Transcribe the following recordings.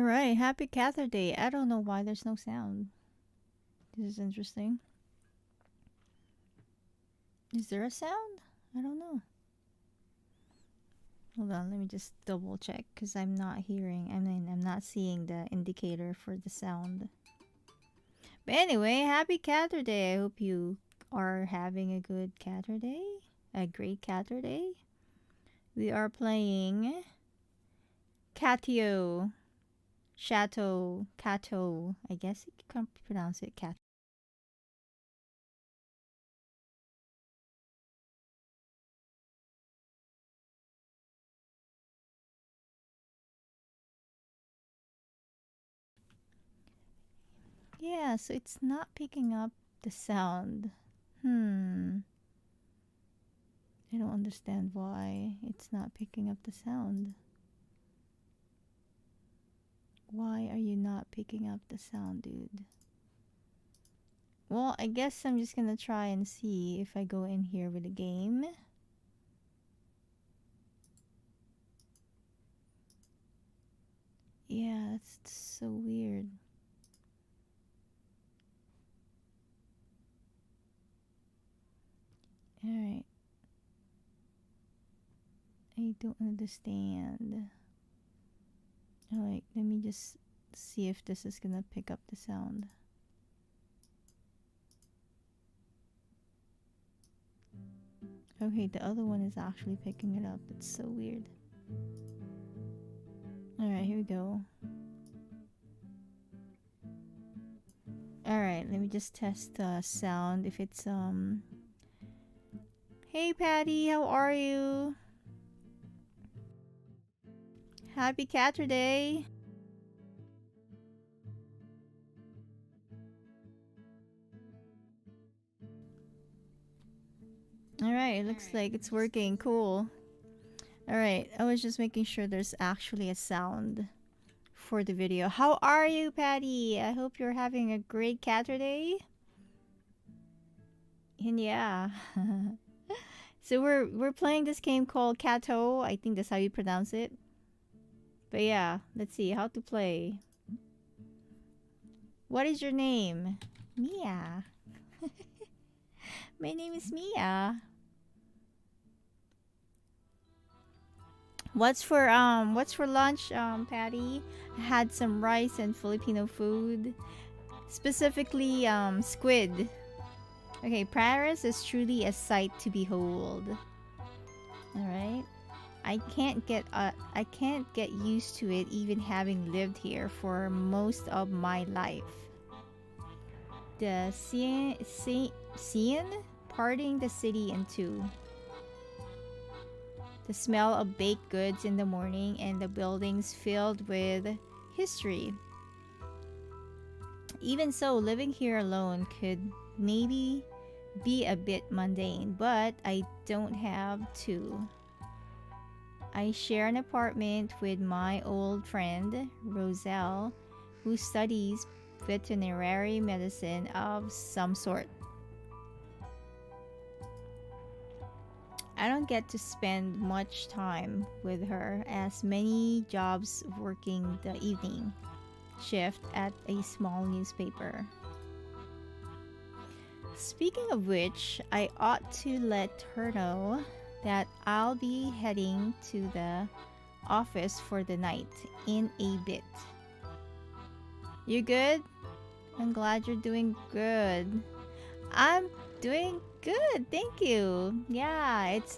Alright, happy Caturday. I don't know why there's no sound. This is interesting. Is there a sound? I don't know. Hold on, let me just double check because I'm not hearing. I'm not seeing the indicator for the sound. But anyway, happy Caturday. I hope you are having a good Caturday. A great Caturday. We are playing Cateau. Cateau. I guess you can pronounce it Cateau. Yeah, so it's not picking up the sound. I don't understand why it's not picking up the sound. Why are you not picking up the sound, dude? Well, I guess I'm just gonna try and see if I go in here with a game. Yeah, that's so weird. Alright. I don't understand. Alright, let me just see if this is gonna pick up the sound. Okay, the other one is actually picking it up. That's so weird. Alright, here we go. Alright, let me just test the sound. If it's, Hey Patty, how are you? Happy Caturday! Alright, it looks like it's working. Cool. Alright, I was just making sure there's actually a sound for the video. How are you, Patty? I hope you're having a great Caturday. And yeah. So we're playing this game called Cateau. I think that's how you pronounce it. But yeah, let's see how to play. What is your name? Miya. My name is Miya. What's for lunch, Patty? I had some rice and Filipino food. Specifically, squid. Okay, Paris is truly a sight to behold. Alright. I can't get used to it even having lived here for most of my life. The scene parting the city in two. The smell of baked goods in the morning and the buildings filled with history. Even so, living here alone could maybe be a bit mundane, but I don't have to. I share an apartment with my old friend, Roselle, who studies veterinary medicine of some sort. I don't get to spend much time with her as many jobs working the evening shift at a small newspaper. Speaking of which, I ought to let her know that I'll be heading to the office for the night in a bit. You good? I'm glad you're doing good. I'm doing good, thank you. Yeah, it's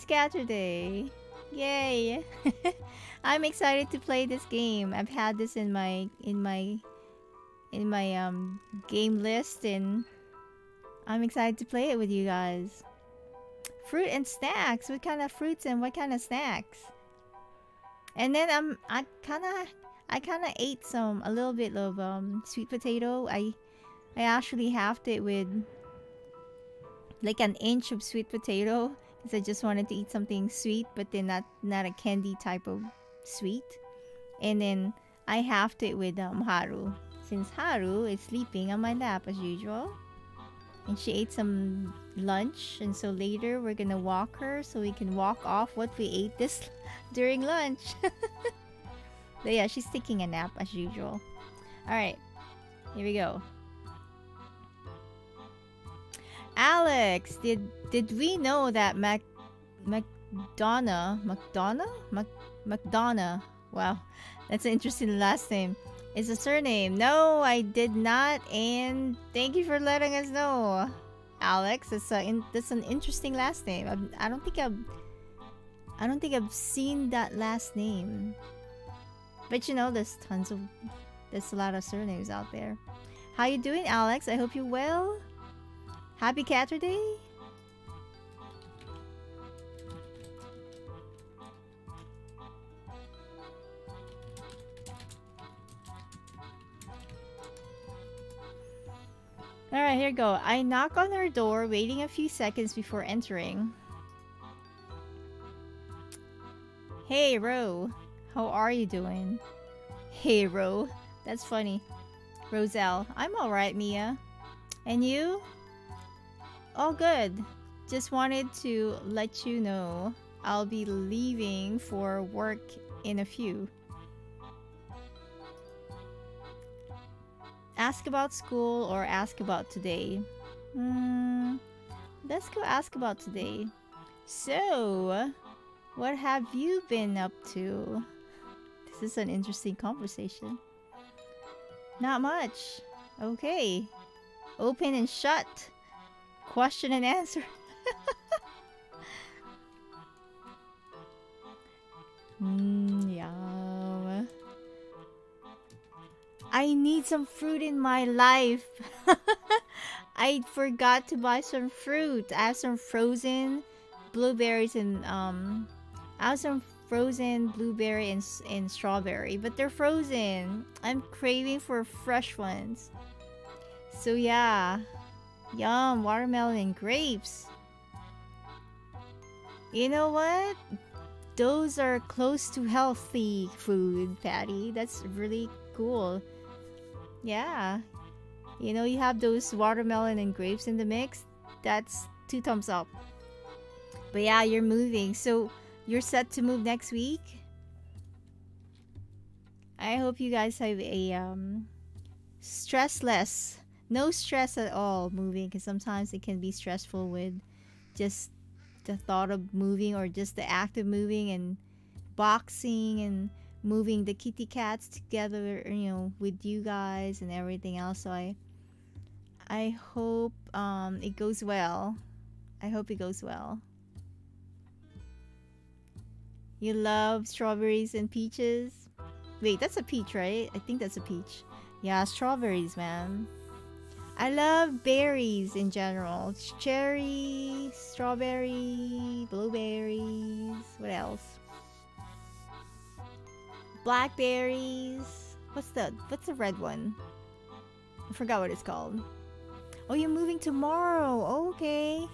Caturday. Yay. I'm excited to play this game. I've had this in my game list, and I'm excited to play it with you guys. Fruit and snacks. What kind of fruits and what kind of snacks? And then I kind of ate a little bit of sweet potato. I actually halved it with like an inch of sweet potato because I just wanted to eat something sweet, but then not a candy type of sweet. And then I halved it with Haru, since Haru is sleeping on my lap as usual. And she ate some lunch, and so later we're gonna walk her so we can walk off what we ate this during lunch. But yeah, she's taking a nap as usual. Alright, here we go. Alex, did we know that McDonough, wow, that's an interesting last name, is a surname? No, I did not, and thank you for letting us know, Alex. That's an interesting last name. I don't think I've seen that last name, but you know, there's a lot of surnames out there. How you doing, Alex? I hope you're well. Happy Caturday. Alright, here we go. I knock on her door, waiting a few seconds before entering. Hey, Ro. How are you doing? Hey, Ro. That's funny. Roselle. I'm alright, Mia. And you? All good. Just wanted to let you know I'll be leaving for work in a few. Ask about school or ask about today? Let's go ask about today. So, what have you been up to? This is an interesting conversation. Not much. Okay. Open and shut. Question and answer. Yum. I need some fruit in my life. I forgot to buy some fruit. I have some frozen blueberries and I have some frozen blueberry and strawberry, but they're frozen. I'm craving for fresh ones. So yeah. Yum, watermelon and grapes. You know what? Those are close to healthy food, Patty. That's really cool. Yeah. You know, you have those watermelon and grapes in the mix. That's 2 thumbs up. But yeah, you're moving. So you're set to move next week. I hope you guys have a stressless, no stress at all moving, because sometimes it can be stressful with just the thought of moving or just the act of moving and boxing and moving the kitty cats together, you know, with you guys and everything else. So I hope it goes well. I hope it goes well. You love strawberries and peaches? Wait, that's a peach, right? I think that's a peach. Yeah, strawberries, man. I love berries in general. Cherry, strawberry, blueberries. What else? Blackberries. What's the red one? I forgot what it's called. Oh, you're moving tomorrow. Okay.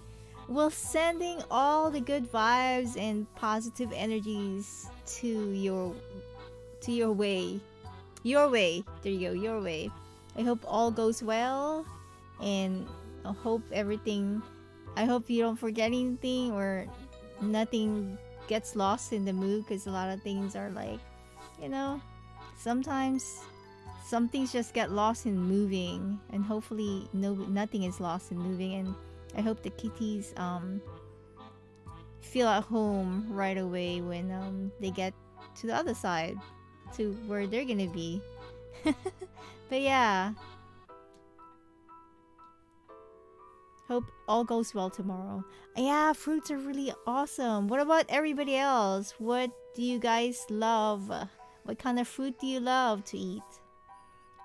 Well, sending all the good vibes and positive energies to your way. Your way. There you go. Your way. I hope all goes well, and I hope you don't forget anything or nothing gets lost in the move, because a lot of things are like, you know, sometimes some things just get lost in moving, and hopefully nothing is lost in moving. And I hope the kitties feel at home right away when they get to the other side, to where they're gonna be. But yeah, hope all goes well tomorrow. Yeah, fruits are really awesome. What about everybody else? What do you guys love? What kind of fruit do you love to eat?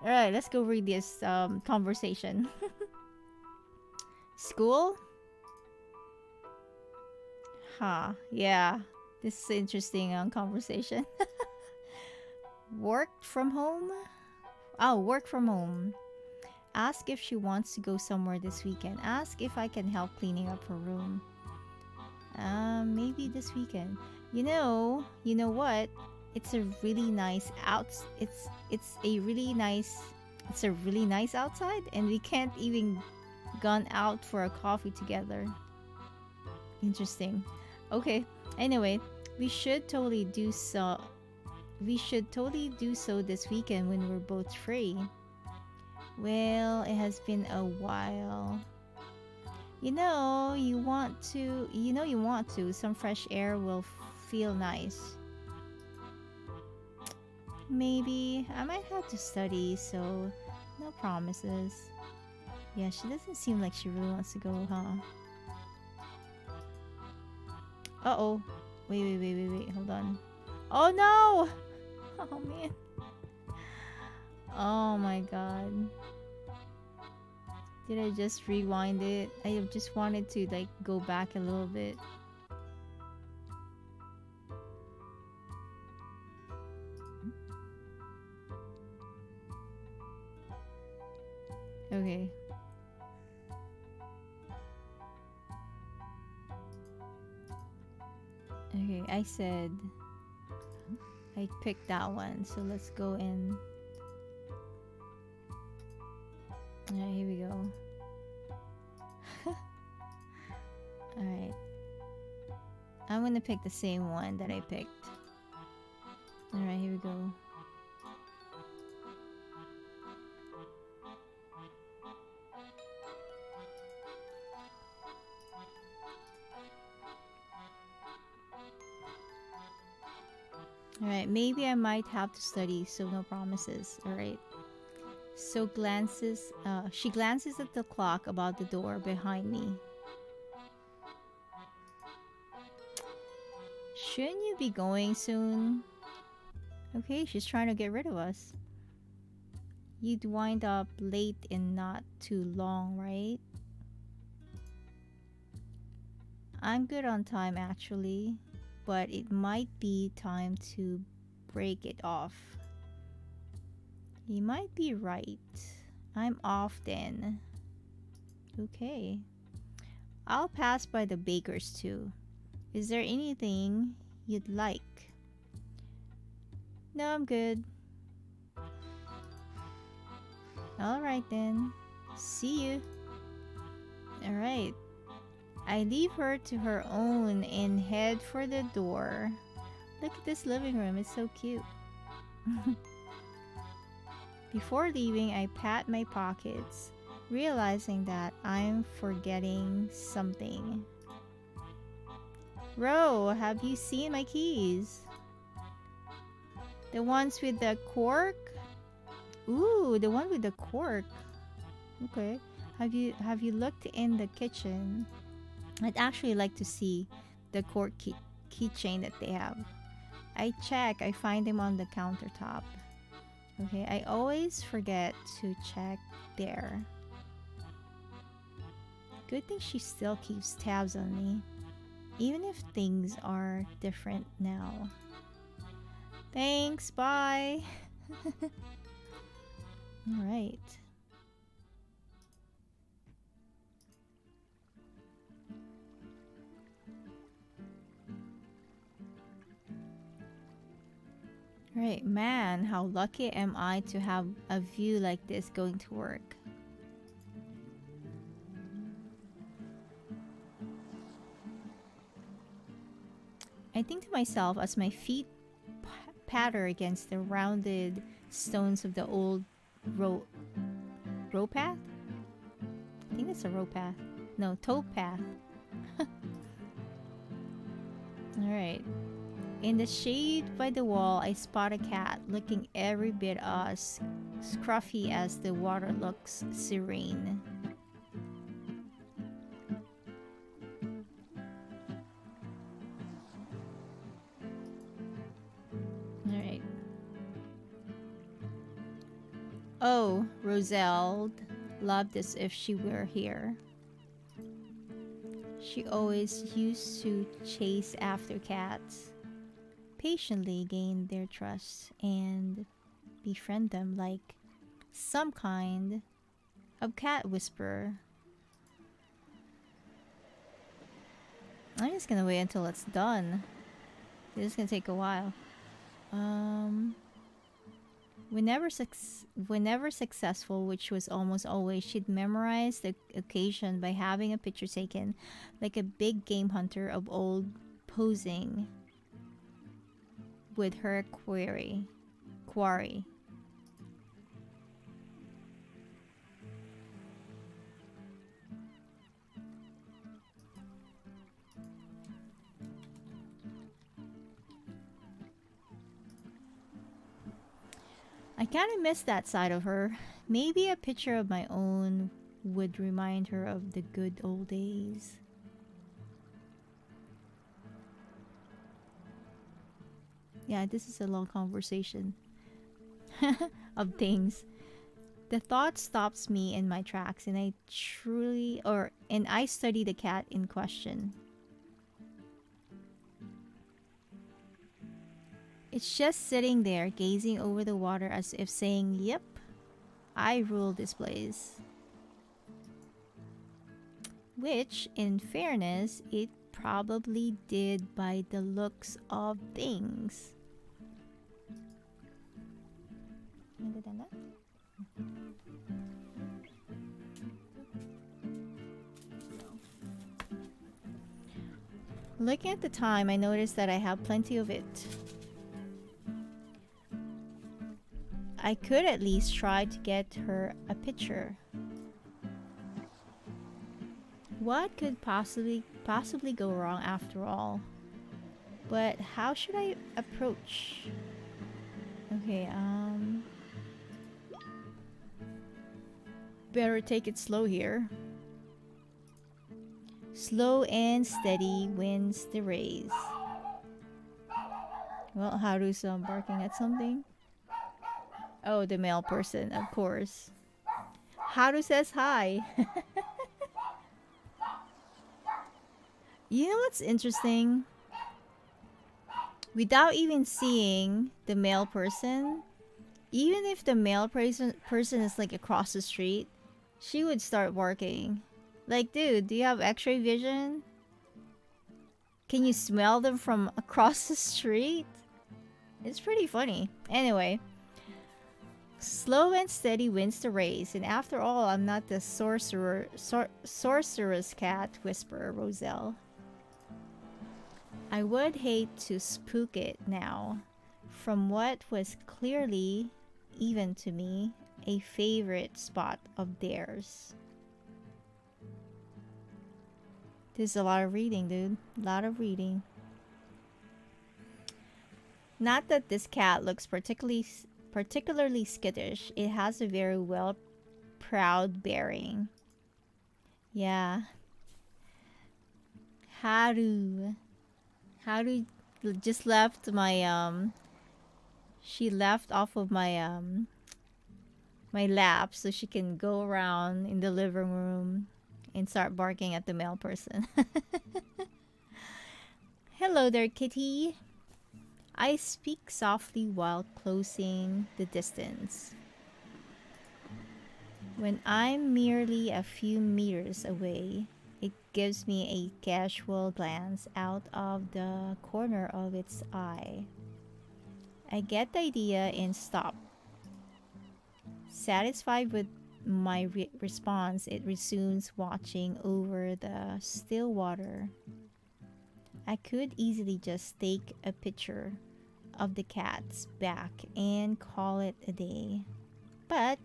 Alright, let's go read this conversation. School? Huh, yeah. This is an interesting conversation. Work from home? Oh, work from home. Ask if she wants to go somewhere this weekend. Ask if I can help cleaning up her room. Maybe this weekend. You know what? It's a really nice it's a really nice outside, and we can't even gone out for a coffee together. Interesting. Okay. Anyway, we should totally do we should totally do so this weekend when we're both free. Well, it has been a while. You know, you want to. Some fresh air will feel nice. Maybe. I might have to study, so no promises. Yeah, she doesn't seem like she really wants to go, huh? Uh-oh. Wait. Hold on. Oh, no! Oh, man. Oh, my God. Did I just rewind it? I just wanted to, like, go back a little bit. Okay. Okay, I said I picked that one, so let's go in. Alright, here we go. Alright. I'm gonna pick the same one that I picked. Alright, here we go. Alright, maybe I might have to study, so no promises. Alright. So she glances at the clock about the door behind me. Shouldn't you be going soon? Okay, she's trying to get rid of us. You'd wind up late and not too long, right? I'm good on time actually, but it might be time to break it off. You might be right. I'm off then. Okay. I'll pass by the baker's too. Is there anything you'd like? No, I'm good. Alright then. See you. Alright. I leave her to her own and head for the door. Look at this living room, it's so cute. Before leaving, I pat my pockets, realizing that I'm forgetting something. Ro, have you seen my keys? The ones with the cork? Ooh, the one with the cork. Okay. Have you looked in the kitchen? I'd actually like to see the cork keychain that they have. I find them on the countertop. Okay, I always forget to check there. Good thing she still keeps tabs on me, even if things are different now. Thanks, bye! Alright. Right, man, how lucky am I to have a view like this going to work. I think to myself as my feet patter against the rounded stones of the old row path? I think it's a row path. No, tow path. Alright. In the shade by the wall, I spot a cat looking every bit as scruffy as the water looks serene. Alright. Oh, Roselle loved as if she were here. She always used to chase after cats, patiently gain their trust, and befriend them like some kind of cat whisperer. I'm just gonna wait until it's done. This is gonna take a while. Whenever successful, which was almost always, she'd memorize the occasion by having a picture taken, like a big game hunter of old posing with her quarry. I kind of miss that side of her. Maybe a picture of my own would remind her of the good old days. Yeah, this is a long conversation of things. The thought stops me in my tracks, and I study the cat in question. It's just sitting there, gazing over the water as if saying, "Yep, I rule this place." Which, in fairness, it probably did by the looks of things. Looking at the time, I noticed that I have plenty of it. I could at least try to get her a picture. What could possibly go wrong after all? But how should I approach? Okay, better take it slow here. Slow and steady wins the race. Well, Haru's barking at something. Oh, the male person, of course. Haru says hi. You know what's interesting? Without even seeing the male person, even if the male person is like across the street, she would start barking. Like, dude, do you have X-ray vision? Can you smell them from across the street? It's pretty funny. Anyway. Slow and steady wins the race, and after all, I'm not the sorceress cat whisperer, Roselle. I would hate to spook it now, from what was clearly, even to me, a favorite spot of theirs. There's a lot of reading, dude. A lot of reading. Not that this cat looks particularly skittish. It has a very proud bearing. Yeah. Haru just left my she left off of my my lap so she can go around in the living room and start barking at the male person. Hello there, kitty. I speak softly while closing the distance. When I'm merely a few meters away, it gives me a casual glance out of the corner of its eye. I get the idea and stop. Satisfied with my response, it resumes watching over the still water. I could easily just take a picture of the cat's back and call it a day. But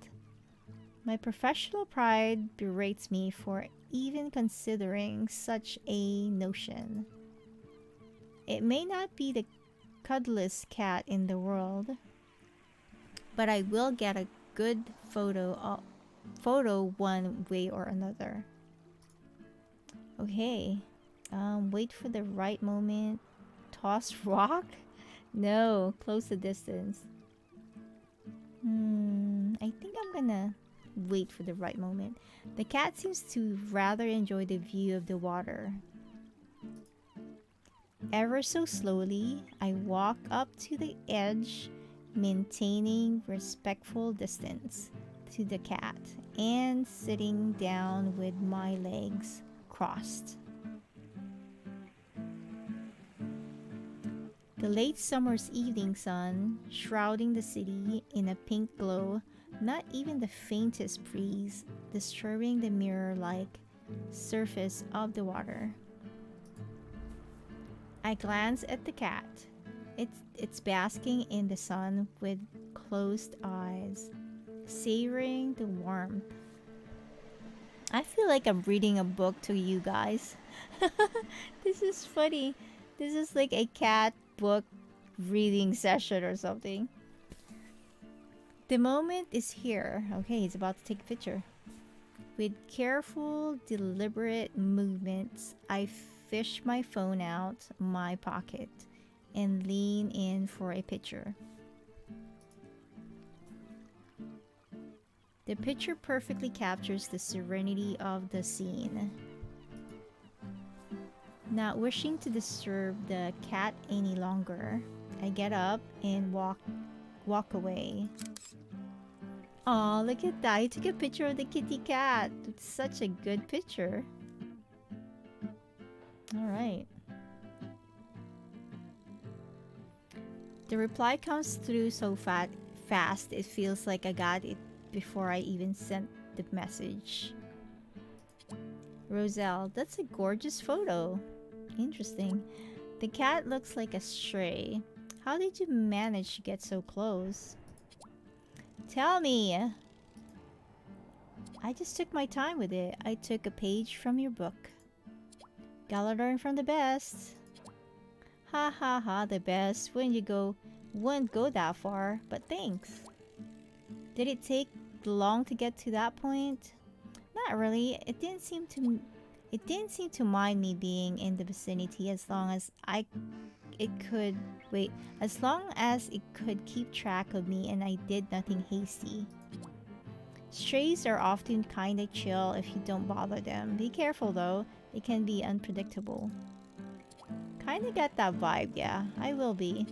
my professional pride berates me for even considering such a notion. It may not be the cuddliest cat in the world, but I will get a good photo one way or another. Okay. Wait for the right moment. Toss rock? No, close the distance. I think I'm gonna wait for the right moment. The cat seems to rather enjoy the view of the water. Ever so slowly, I walk up to the edge, maintaining respectful distance to the cat and sitting down with my legs crossed. The late summer's evening sun, shrouding the city in a pink glow, not even the faintest breeze disturbing the mirror-like surface of the water. I glance at the cat. It's basking in the sun with closed eyes, savoring the warmth. I feel like I'm reading a book to you guys. This is funny. This is like a cat book reading session or something. The moment is here. Okay, he's about to take a picture. With careful, deliberate movements, I fish my phone out my pocket and lean in for a picture. The picture perfectly captures the serenity of the scene. Not wishing to disturb the cat any longer, I get up and walk away. Aw, look at that. He took a picture of the kitty cat. It's such a good picture. Alright. The reply comes through so fast it feels like I got it before I even sent the message. Roselle, that's a gorgeous photo. Interesting. The cat looks like a stray. How did you manage to get so close? Tell me! I just took my time with it. I took a page from your book. Gotta learn from the best. Ha ha ha, the best. Wouldn't go that far, but thanks. Did it take long to get to that point? Not really. It didn't seem to mind me being in the vicinity as long as it could keep track of me and I did nothing hasty. Strays are often kinda chill if you don't bother them. Be careful though, it can be unpredictable. Kinda get that vibe, yeah. I will be.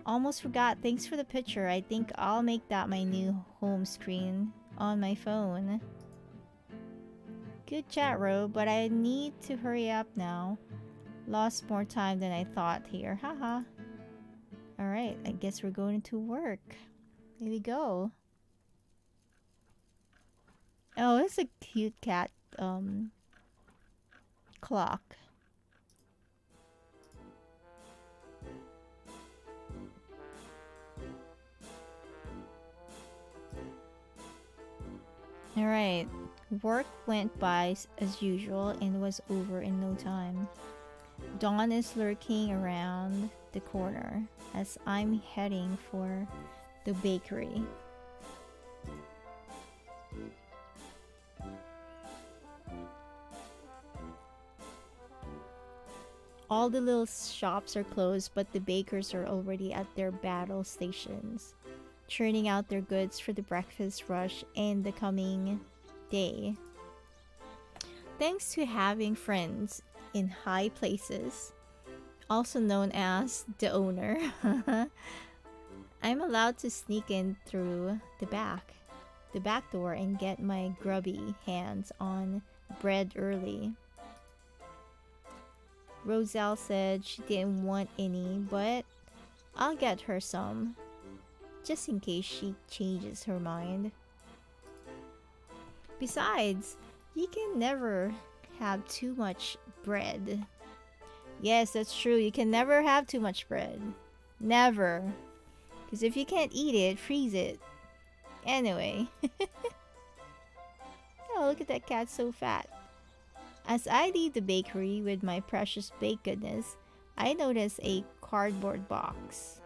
Almost forgot, thanks for the picture. I think I'll make that my new home screen on my phone. Good chat, Ro, but I need to hurry up now. Lost more time than I thought here, haha. Alright, I guess we're going to work. Here we go. Oh, it's a cute cat, clock. Alright, work went by as usual and was over in no time. Dawn is lurking around the corner as I'm heading for the bakery. All the little shops are closed, but the bakers are already at their battle stations, churning out their goods for the breakfast rush and the coming day. Thanks to having friends in high places, also known as the owner, I'm allowed to sneak in through the back door and get my grubby hands on bread early. Roselle said she didn't want any, but I'll get her some, just in case she changes her mind. Besides, you can never have too much bread. Yes, that's true. You can never have too much bread. Never. Because if you can't eat it, freeze it. Anyway. Oh, look at that cat, so fat. As I leave the bakery with my precious baked goodness, I notice a cardboard box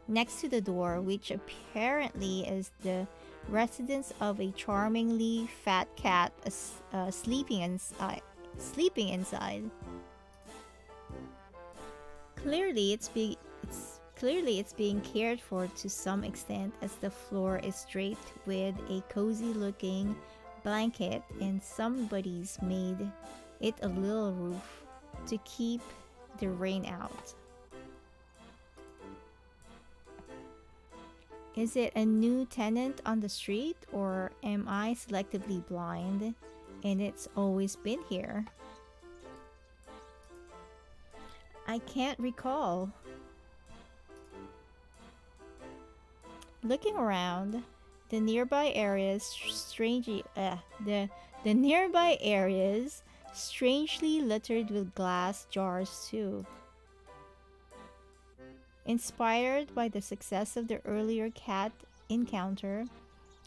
next to the door, which apparently is the residence of a charmingly fat cat sleeping inside. Clearly, it's being cared for to some extent, as the floor is draped with a cozy-looking blanket, and somebody's made it a little roof to keep the rain out. Is it a new tenant on the street, or am I selectively blind and it's always been here? I can't recall. Looking around, the nearby areas strangely littered with glass jars too. Inspired by the success of the earlier cat encounter,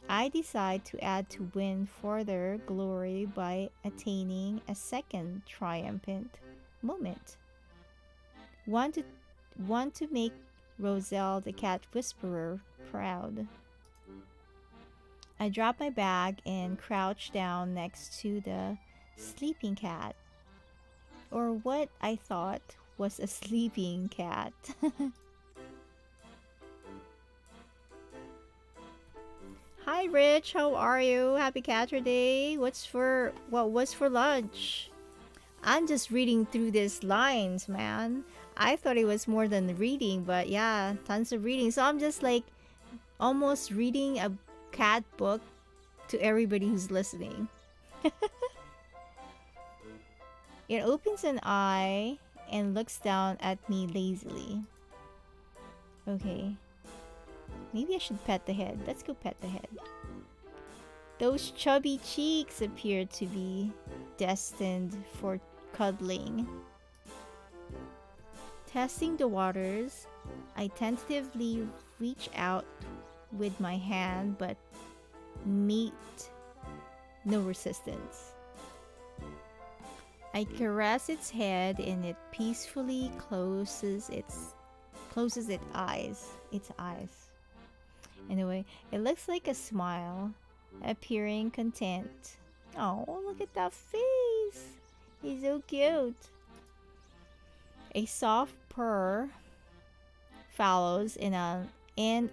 I decide to add to win further glory by attaining a second triumphant moment. One to make Roselle the cat whisperer proud. I drop my bag and crouch down next to the sleeping cat, or what I thought was a sleeping cat. Hi Rich, how are you? Happy Caturday. What was for lunch? I'm just reading through these lines, man. I thought it was more than reading, but yeah, tons of reading. So I'm just like almost reading a cat book to everybody who's listening. It opens an eye and looks down at me lazily. Okay. Maybe I should pet the head. Let's go pet the head. Those chubby cheeks appear to be destined for cuddling. Testing the waters, I tentatively reach out with my hand but meet no resistance. I caress its head and it peacefully closes its eyes. Anyway, it looks like a smile, appearing content. Oh, look at that face! He's so cute. A soft purr follows and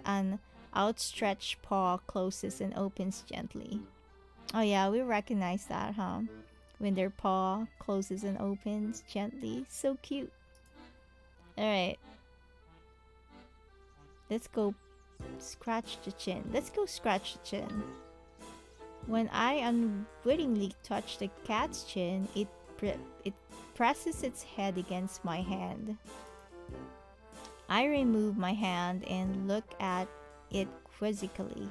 an outstretched paw closes and opens gently. Oh yeah, we recognize that, huh? When their paw closes and opens gently. So cute. Alright. Let's go scratch the chin. Let's go scratch the chin. When I unwittingly touch the cat's chin, it presses its head against my hand. I remove my hand and look at it quizzically.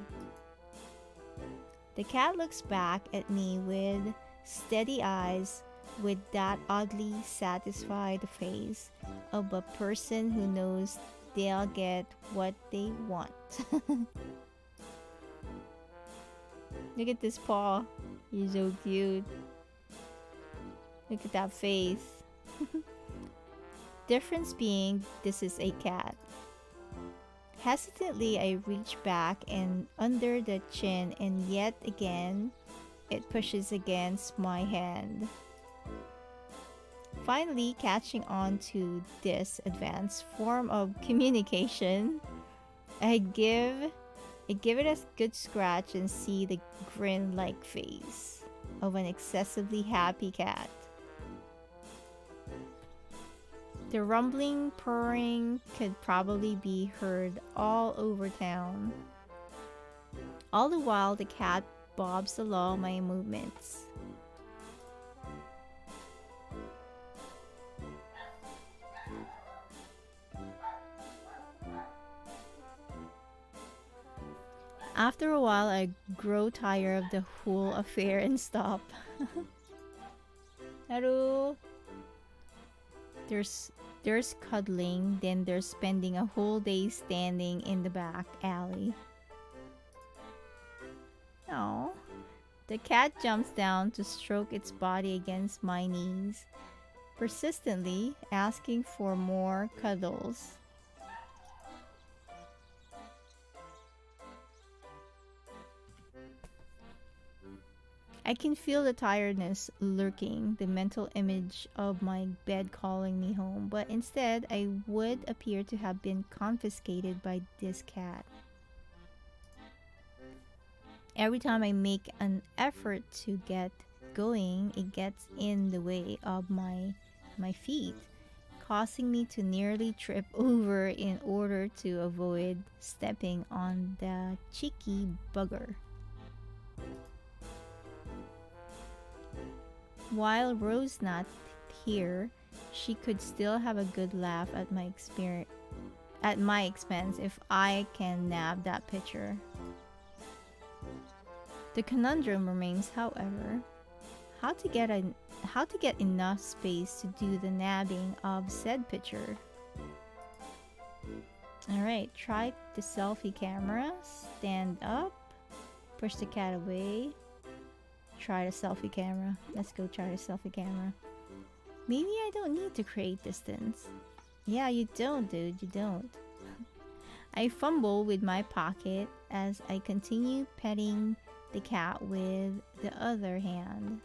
The cat looks back at me with steady eyes, with that oddly satisfied face of a person who knows they'll get what they want. Look at this paw. He's so cute. Look at that face. Difference being, this is a cat. Hesitantly, I reach back and under the chin, and yet again, it pushes against my hand. Finally, catching on to this advanced form of communication, I give it a good scratch and see the grin-like face of an excessively happy cat. The rumbling purring could probably be heard all over town. All the while, the cat bobs along my movements. After a while, I grow tired of the whole affair and stop. Hello. There's cuddling, then there's spending a whole day standing in the back alley. Oh, the cat jumps down to stroke its body against my knees, persistently asking for more cuddles. I can feel the tiredness lurking, the mental image of my bed calling me home, but instead I would appear to have been confiscated by this cat. Every time I make an effort to get going, it gets in the way of my feet, causing me to nearly trip over in order to avoid stepping on the cheeky bugger. While Rose not here, she could still have a good laugh at my expense if I can nab that picture. The conundrum remains, however, how to get enough space to do the nabbing of said picture. Alright, try the selfie camera. Stand up. Push the cat away. Try the selfie camera. Let's go try the selfie camera. Maybe I don't need to create distance. Yeah, you don't, dude. You don't. I fumble with my pocket as I continue petting the cat with the other hand.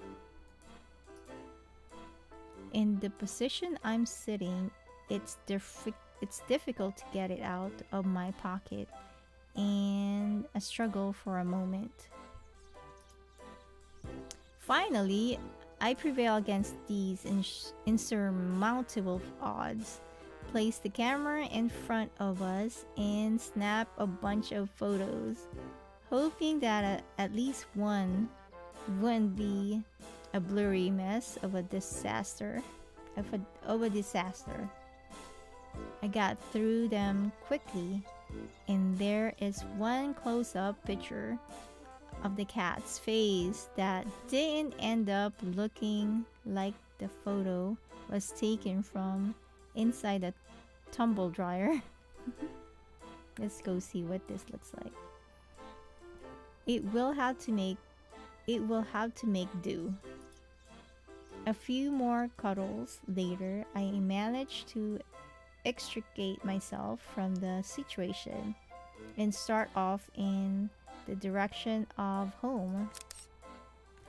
In the position I'm sitting, it's difficult to get it out of my pocket, and a struggle for a moment. Finally, I prevail against these insurmountable odds, place the camera in front of us, and snap a bunch of photos, hoping that at least one wouldn't be a blurry mess of a disaster. I got through them quickly, and there is one close-up picture of the cat's face that didn't end up looking like the photo was taken from inside a tumble dryer. Let's go see what this looks like. It will have to make do. A few more cuddles later, I managed to extricate myself from the situation and start off in the direction of home.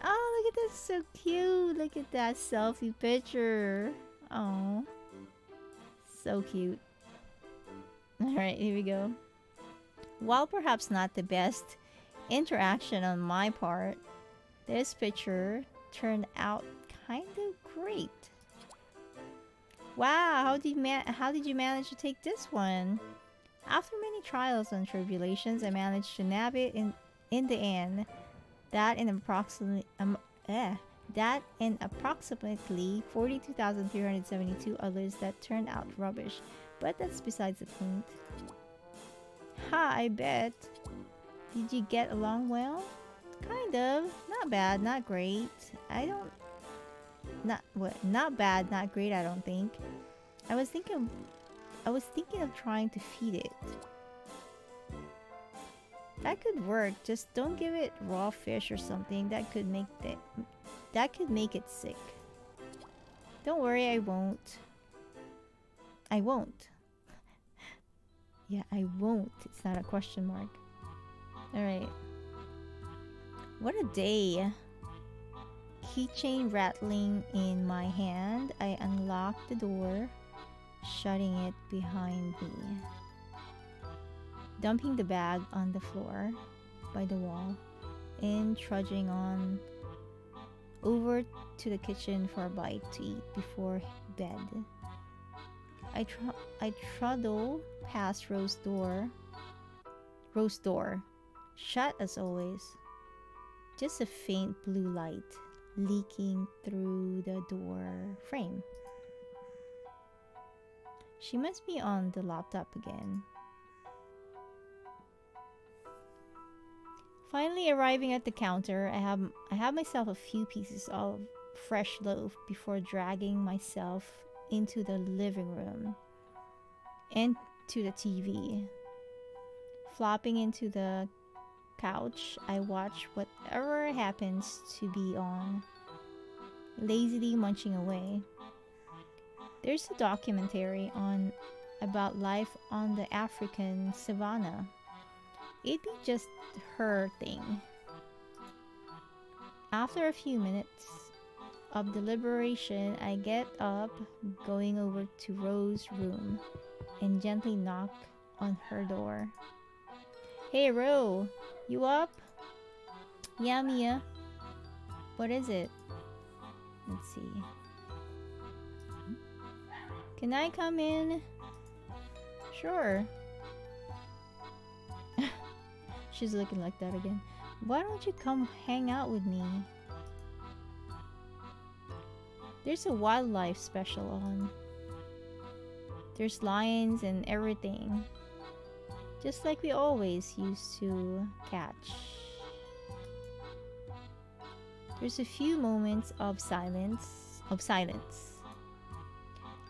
Oh, look at this, so cute. Look at that selfie picture. Oh, so cute. Alright, here we go. While perhaps not the best interaction on my part, this picture turned out kind of great. Wow, how did you manage to take this one? After many trials and tribulations, I managed to nab it in the end. That and approximately 42,372 others that turned out rubbish. But that's besides the point. Ha, I bet. Did you get along well? Kind of. Not bad, not great. Not bad, not great, I don't think. I was thinking of trying to feed it. That could work. Just don't give it raw fish or something. That could make it sick. Don't worry, I won't. I won't. Yeah, I won't. It's not a question mark. Alright. What a day. Keychain rattling in my hand. I unlocked the door, shutting it behind me. Dumping the bag on the floor by the wall and trudging on over to the kitchen for a bite to eat before bed. I trundle past Rose's door, shut as always. Just a faint blue light leaking through the door frame. She must be on the laptop again. Finally arriving at the counter, I have myself a few pieces of fresh loaf before dragging myself into the living room and to the TV. Flopping into the couch, I watch whatever happens to be on, lazily munching away. There's a documentary about life on the African savannah. It'd be just her thing. After a few minutes of deliberation, I get up, going over to Rose's room, and gently knock on her door. Hey Ro, you up? Yeah, Miya. What is it? Let's see. Can I come in? Sure. She's looking like that again. Why don't you come hang out with me? There's a wildlife special on. There's lions and everything. Just like we always used to catch. There's a few moments of silence.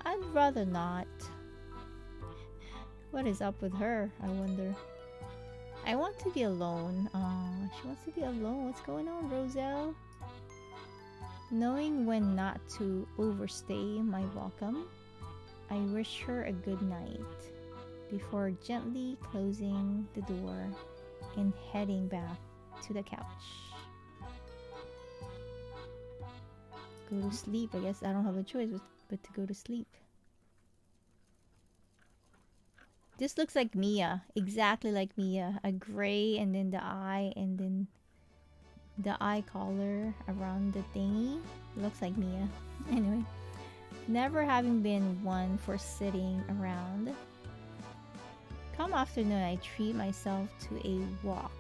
I'd rather not. What is up with her, I wonder? I want to be alone. She wants to be alone. What's going on, Roselle? Knowing when not to overstay my welcome, I wish her a good night before gently closing the door and heading back to the couch. Go to sleep. I guess I don't have a choice but to go to sleep. This looks like Miya, exactly like Miya. A gray and then the eye and then the eye collar around the thingy. Looks like Miya. Anyway, never having been one for sitting around, come afternoon I treat myself to a walk.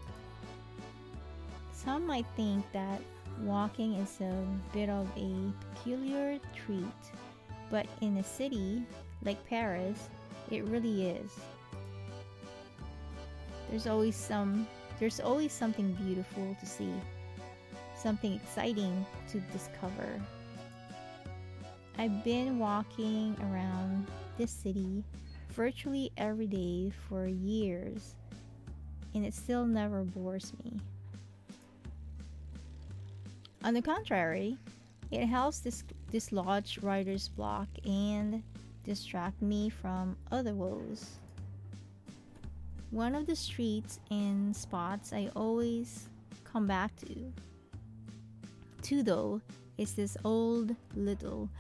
Some might think that walking is a bit of a peculiar treat, but in a city like Paris, it really is. There's always something beautiful to see, something exciting to discover. I've been walking around this city virtually every day for years, and it still never bores me. On the contrary, it helps dislodge writer's block and distract me from other woes. One of the streets and spots I always come back to though, is this old little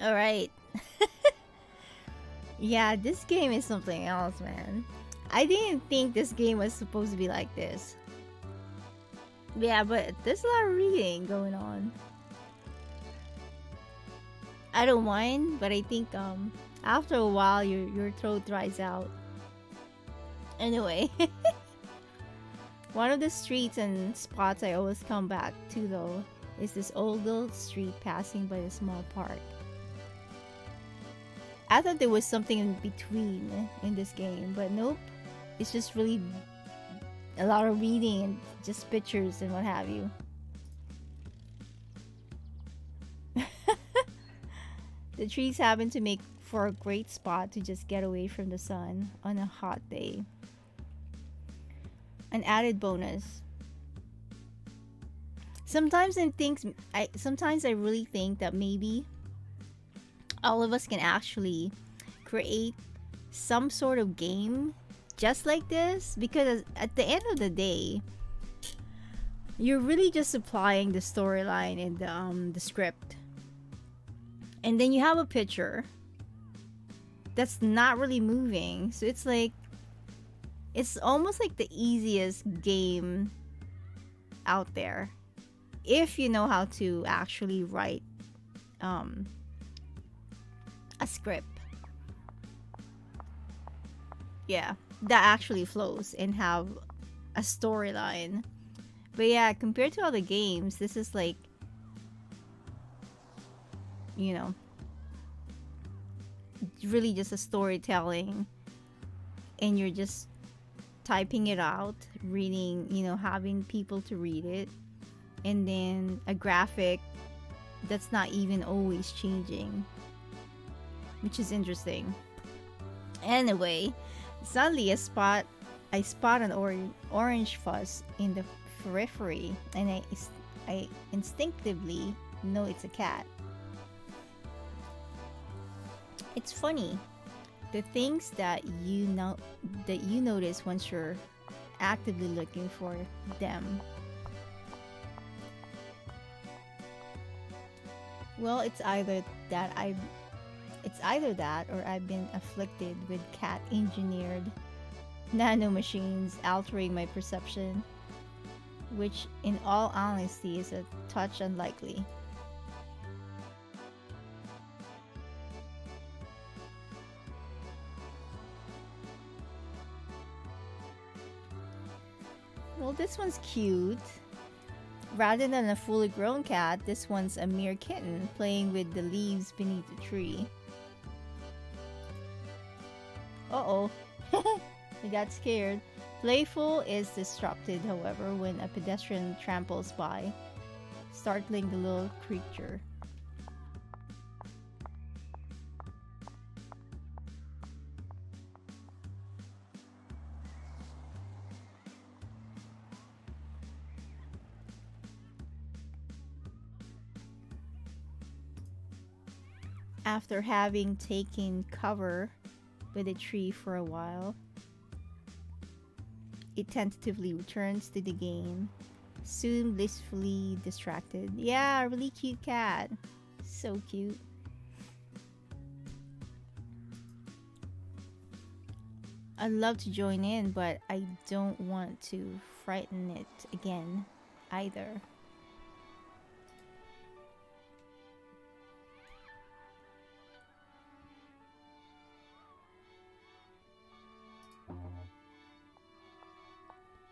Alright. Yeah, this game is something else, man. I didn't think this game was supposed to be like this. Yeah, but there's a lot of reading going on. I don't mind, but I think after a while your throat dries out. Anyway. One of the streets and spots I always come back to though is this old little street passing by a small park. I thought there was something in between in this game, but nope. It's just really a lot of reading and just pictures and what have you. The trees happen to make for a great spot to just get away from the sun on a hot day. An added bonus. Sometimes I really think that maybe all of us can actually create some sort of game just like this, because at the end of the day, you're really just supplying the storyline and the script, and then you have a picture that's not really moving, so it's like it's almost like the easiest game out there if you know how to actually write a script, yeah, that actually flows and have a storyline. But yeah, compared to other games, this is like, you know, really just a storytelling, and you're just typing it out, reading, having people to read it, and then a graphic that's not even always changing, which is interesting. Anyway, suddenly I spot an orange fuzz in the periphery, and I instinctively know it's a cat. It's funny, the things that you notice once you're actively looking for them. Well, it's either that or I've been afflicted with cat engineered nanomachines altering my perception, which in all honesty is a touch unlikely. Well, this one's cute. Rather than a fully grown cat, this one's a mere kitten playing with the leaves beneath the tree. Uh-oh. I got scared. Playful is disrupted, however, when a pedestrian tramples by, startling the little creature. After having taken cover with a tree for a while, it tentatively returns to the game, soon blissfully distracted. Yeah, really cute cat. So cute. I'd love to join in, but I don't want to frighten it again either.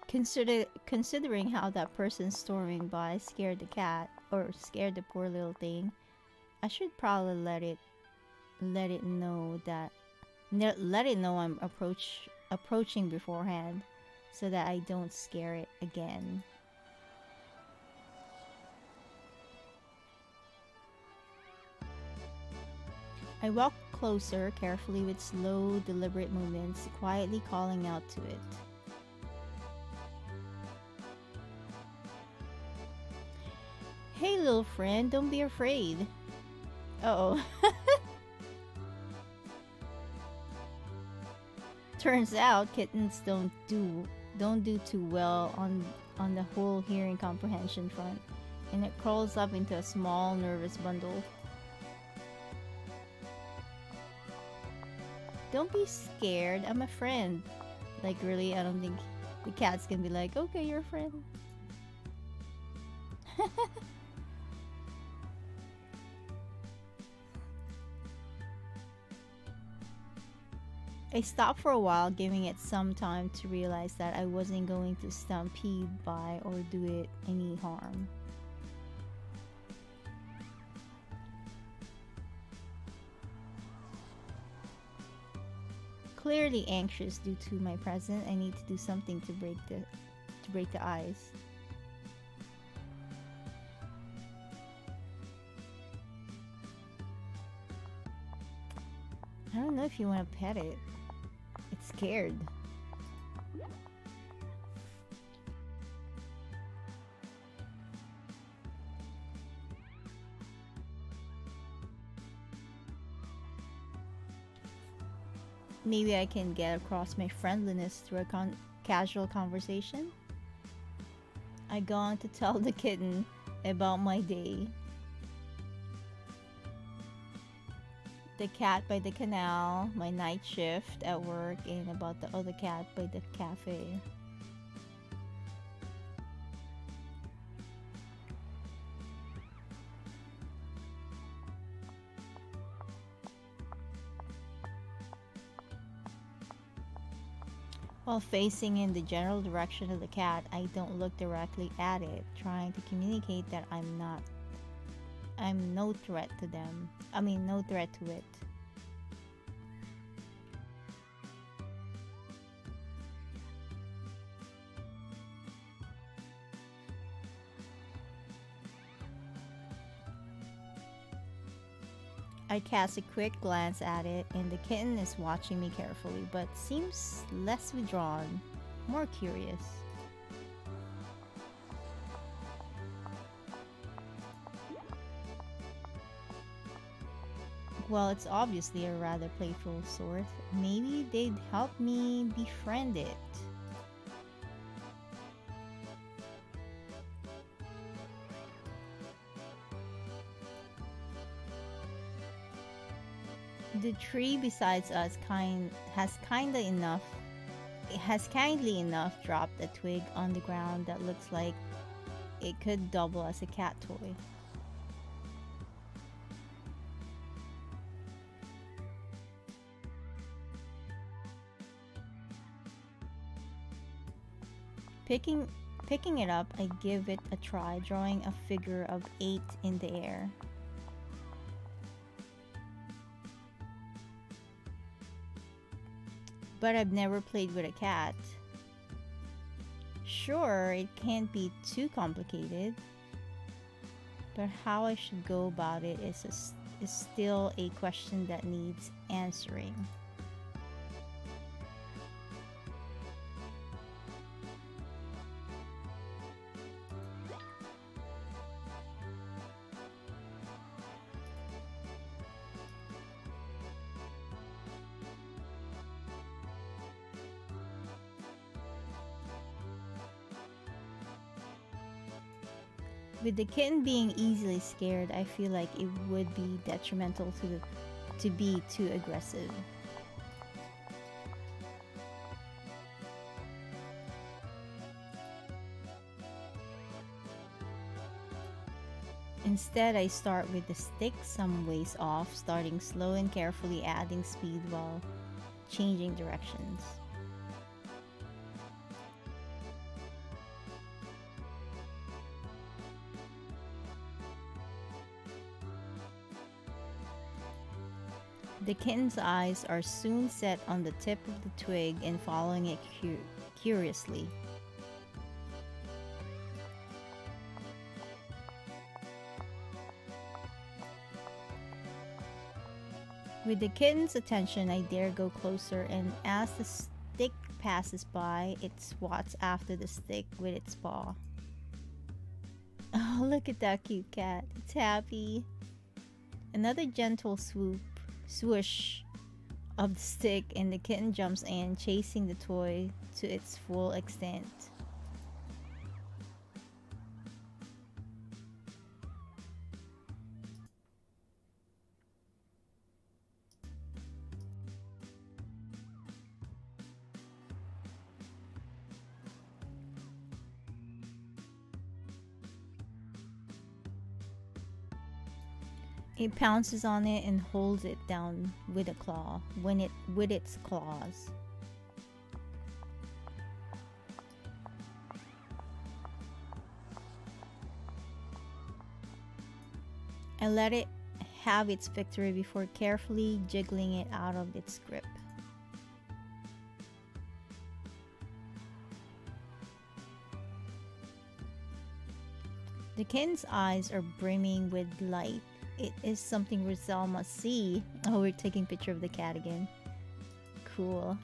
Considering how that person storming by scared the cat, or scared the poor little thing, I should probably let it know I'm approaching beforehand, so that I don't scare it again. I walk closer, carefully with slow, deliberate movements, quietly calling out to it. Hey little friend, don't be afraid. Uh-oh. Turns out kittens don't do too well on the whole hearing comprehension front, and it crawls up into a small nervous bundle. Don't be scared, I'm a friend. Like really, I don't think the cat's gonna be like, okay, you're a friend. I stopped for a while, giving it some time to realize that I wasn't going to stampede by or do it any harm. Clearly anxious due to my presence, I need to do something to break the ice. I don't know if you want to pet it. It's scared. Maybe I can get across my friendliness through a casual conversation. I go on to tell the kitten about my day. The cat by the canal, my night shift at work, and about the other cat by the cafe. While facing in the general direction of the cat, I don't look directly at it, trying to communicate that I'm no threat to them. I mean, no threat to it. I cast a quick glance at it, and the kitten is watching me carefully, but seems less withdrawn, more curious. Well, it's obviously a rather playful sort. Maybe they'd help me befriend it. The tree besides us has kindly enough dropped a twig on the ground that looks like it could double as a cat toy. Picking it up, I give it a try, drawing a figure of 8 in the air. But I've never played with a cat. Sure, it can't be too complicated, but how I should go about it is still a question that needs answering. With the kitten being easily scared, I feel like it would be detrimental to be too aggressive. Instead, I start with the stick some ways off, starting slow and carefully adding speed while changing directions. The kitten's eyes are soon set on the tip of the twig and following it curiously. With the kitten's attention, I dare go closer, and as the stick passes by, it swats after the stick with its paw. Oh, look at that cute cat. It's happy. Another gentle swoosh of the stick, and the kitten jumps in, chasing the toy to its full extent. It pounces on it and holds it down with its claws. I let it have its victory before carefully jiggling it out of its grip. The kitten's eyes are brimming with light. It is something Roselle must see. Oh, we're taking a picture of the cat again. Cool.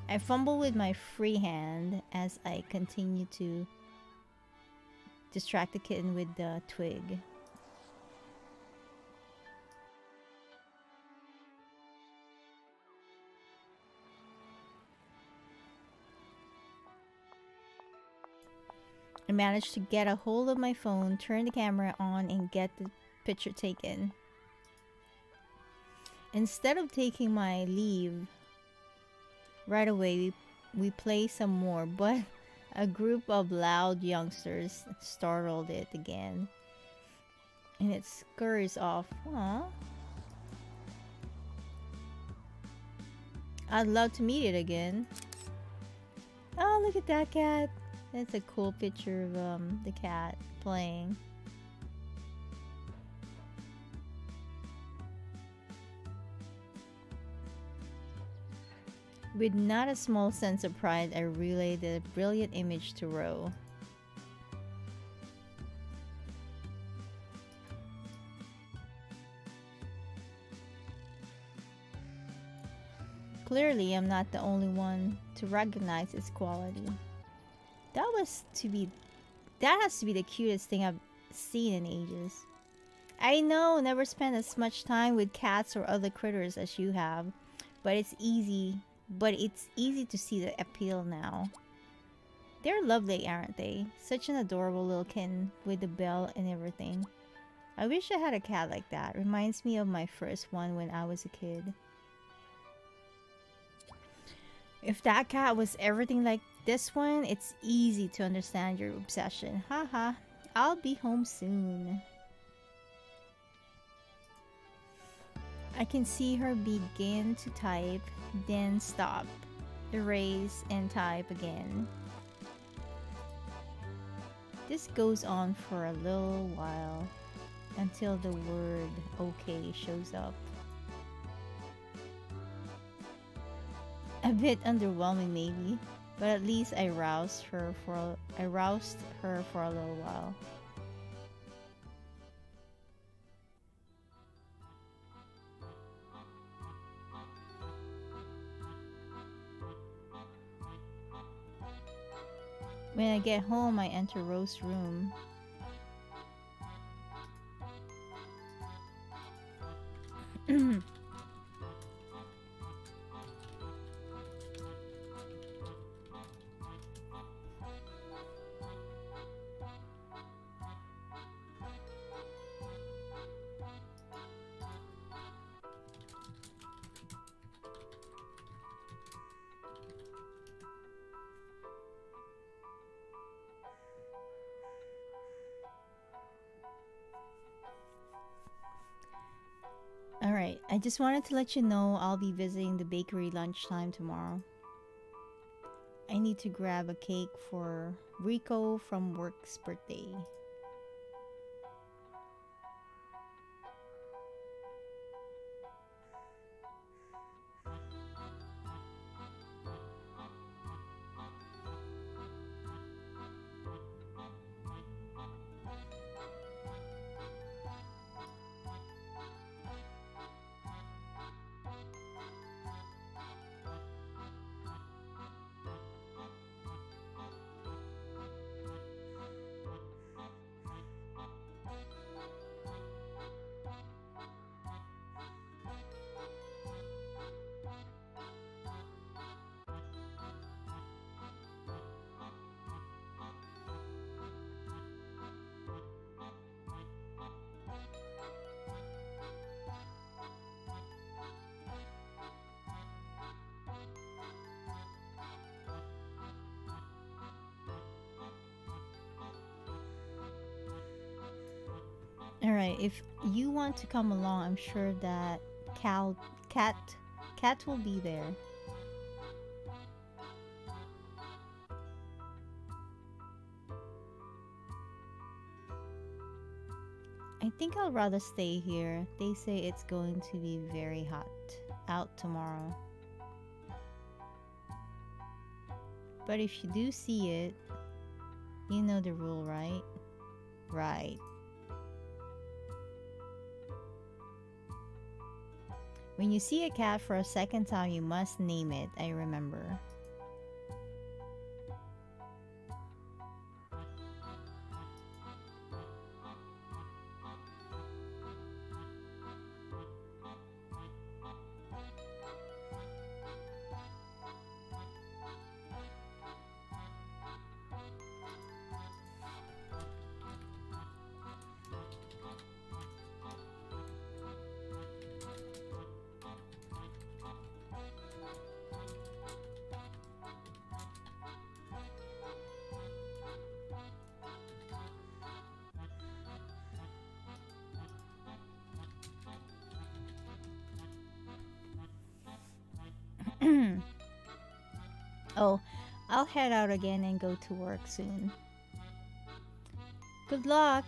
I fumble with my free hand as I continue to distract the kitten with the twig. I managed to get a hold of my phone, turn the camera on, and get the picture taken. Instead of taking my leave right away, we play some more, but a group of loud youngsters startled it again, and it scurries off. Aww. I'd love to meet it again. Oh, look at that cat. That's a cool picture of the cat playing. With not a small sense of pride, I relay the brilliant image to Ro. Clearly, I'm not the only one to recognize its quality. That has to be the cutest thing I've seen in ages. I know, never spent as much time with cats or other critters as you have, but it's easy to see the appeal now. They're lovely, aren't they? Such an adorable little kitten with the bell and everything. I wish I had a cat like that. Reminds me of my first one when I was a kid. If that cat was everything like this one, it's easy to understand your obsession. Haha, I'll be home soon. I can see her begin to type, then stop, erase, and type again. This goes on for a little while, until the word okay shows up. A bit underwhelming maybe, but at least I roused her for a little while. When I get home, I enter Rose's room. Alright, I just wanted to let you know I'll be visiting the bakery lunchtime tomorrow. I need to grab a cake for Rico from work's birthday. Alright, if you want to come along, I'm sure that Cat will be there. I think I'll rather stay here. They say it's going to be very hot out tomorrow. But if you do see it, you know the rule, right? Right. When you see a cat for a second time, you must name it, I remember. Oh, I'll head out again and go to work soon. Good luck!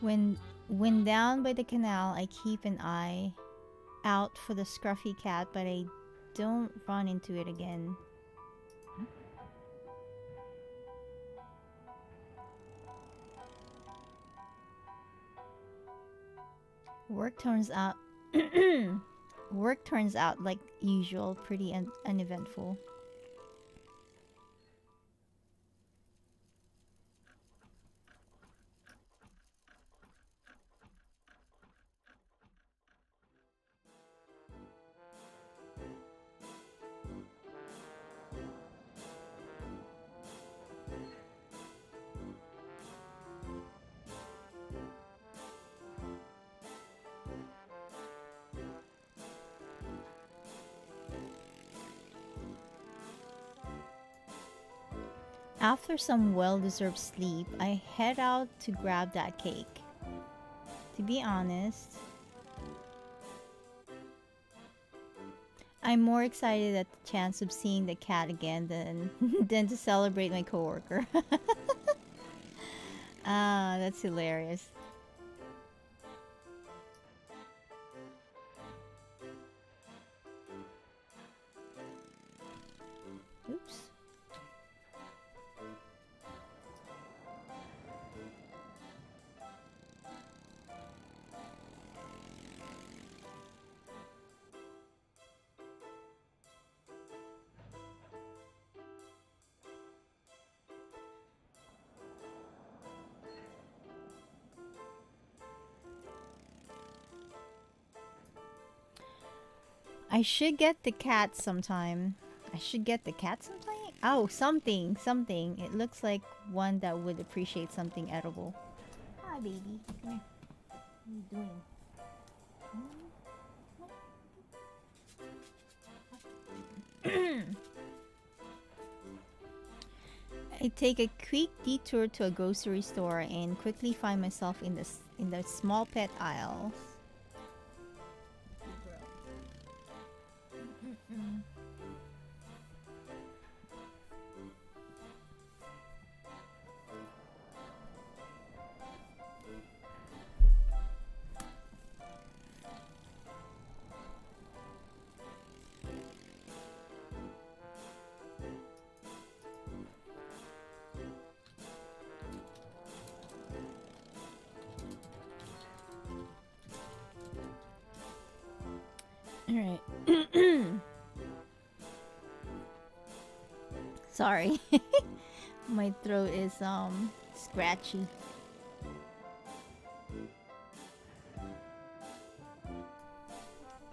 When down by the canal, I keep an eye out for the scruffy cat, but I don't run into it again. Work turns out work turns out like usual, pretty uneventful. After some well-deserved sleep, I head out to grab that cake. To be honest, I'm more excited at the chance of seeing the cat again than to celebrate my coworker. Ah, that's hilarious. Oops. I should get the cat sometime. Oh, something. It looks like one that would appreciate something edible. Hi, baby. Come here. What are you doing? I take a quick detour to a grocery store and quickly find myself in the small pet aisle. Alright. Sorry. My throat is scratchy.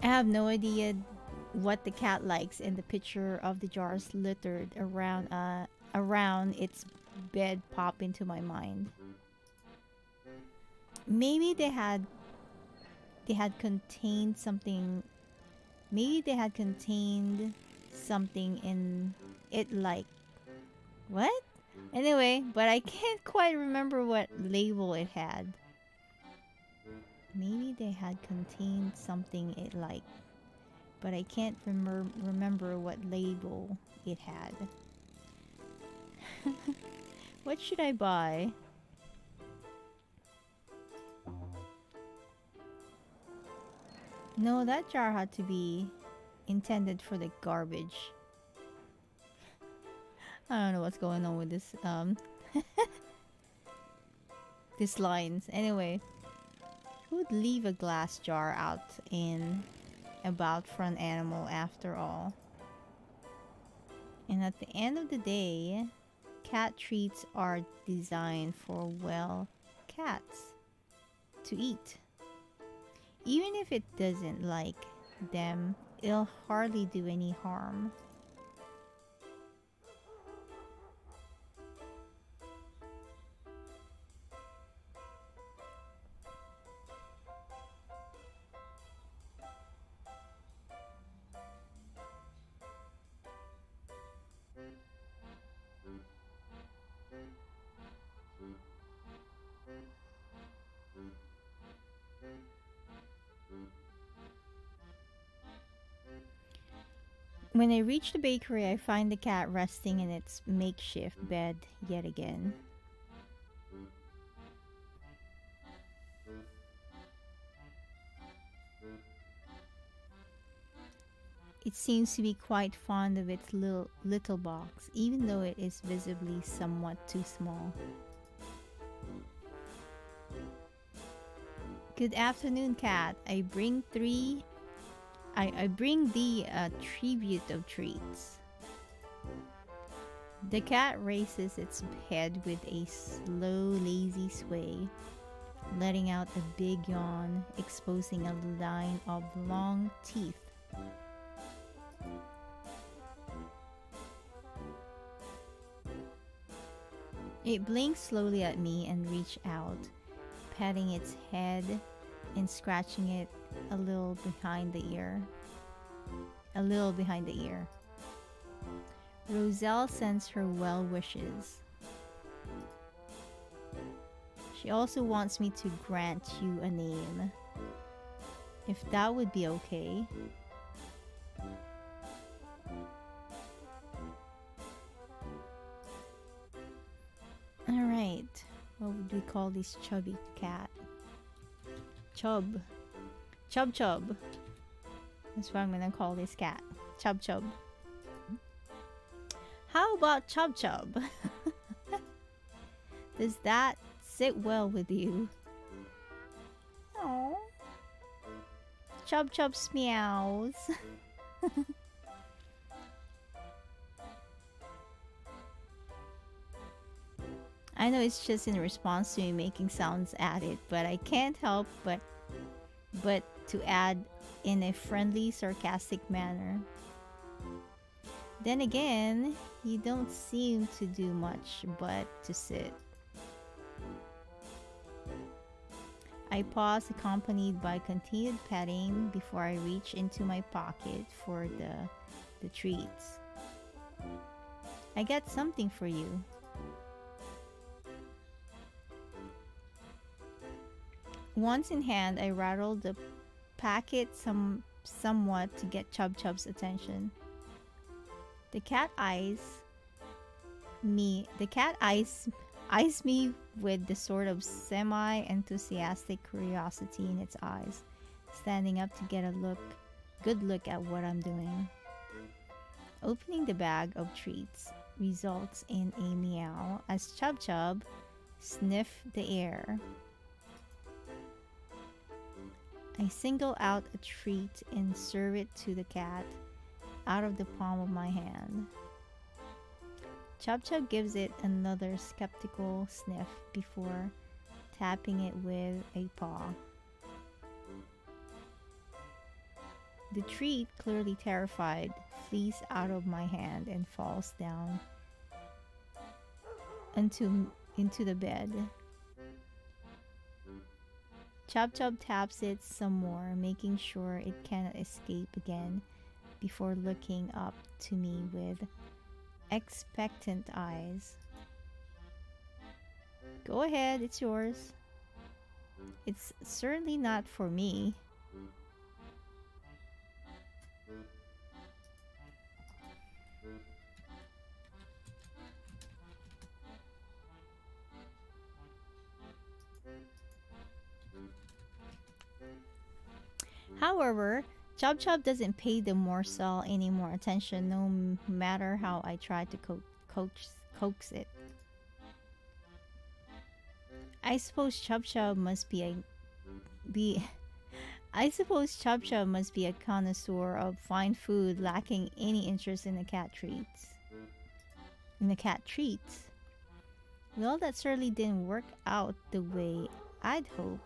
I have no idea what the cat likes, and the picture of the jars littered around its bed pop into my mind. Maybe they had contained something. Maybe they had contained something in it, like what? Anyway, but I can't quite remember what label it had. Maybe they had contained something it liked, but I can't remember what label it had. What should I buy? No, that jar had to be intended for the garbage. I don't know what's going on with this these lines. Anyway, who would leave a glass jar out in about for an animal after all? And at the end of the day, cat treats are designed for, well, cats to eat. Even if it doesn't like them, it'll hardly do any harm. When I reach the bakery, I find the cat resting in its makeshift bed yet again. It seems to be quite fond of its little box, even though it is visibly somewhat too small. Good afternoon, cat. I bring thee a tribute of treats. The cat raises its head with a slow, lazy sway, letting out a big yawn, exposing a line of long teeth. It blinks slowly at me and reaches out, patting its head and scratching it a little behind the ear. Roselle sends her well wishes. She also wants me to grant you a name, if that would be okay. Alright, what would we call this chubby cat? Chub. Chub. That's what I'm gonna call this cat. Chub. How about Chub? Does that sit well with you? Oh, Chub meows. I know it's just in response to me making sounds at it, but I can't help but to add in a friendly, sarcastic manner. Then again, you don't seem to do much but to sit. I pause, accompanied by continued petting before I reach into my pocket for the treats. I got something for you. Once in hand, I rattled the packet somewhat to get Chub's attention. The cat eyes me with the sort of semi-enthusiastic curiosity in its eyes, standing up to get a good look at what I'm doing. Opening the bag of treats results in a meow as Chub sniffs the air. I single out a treat and serve it to the cat out of the palm of my hand. Chub gives it another skeptical sniff before tapping it with a paw. The treat, clearly terrified, flees out of my hand and falls down into the bed. Chub taps it some more, making sure it cannot escape again before looking up to me with expectant eyes. Go ahead, it's yours. It's certainly not for me. However, Chub doesn't pay the morsel any more attention, no matter how I try to coax it. I suppose Chub must be a connoisseur of fine food, lacking any interest in the cat treats. Well, that certainly didn't work out the way I'd hope.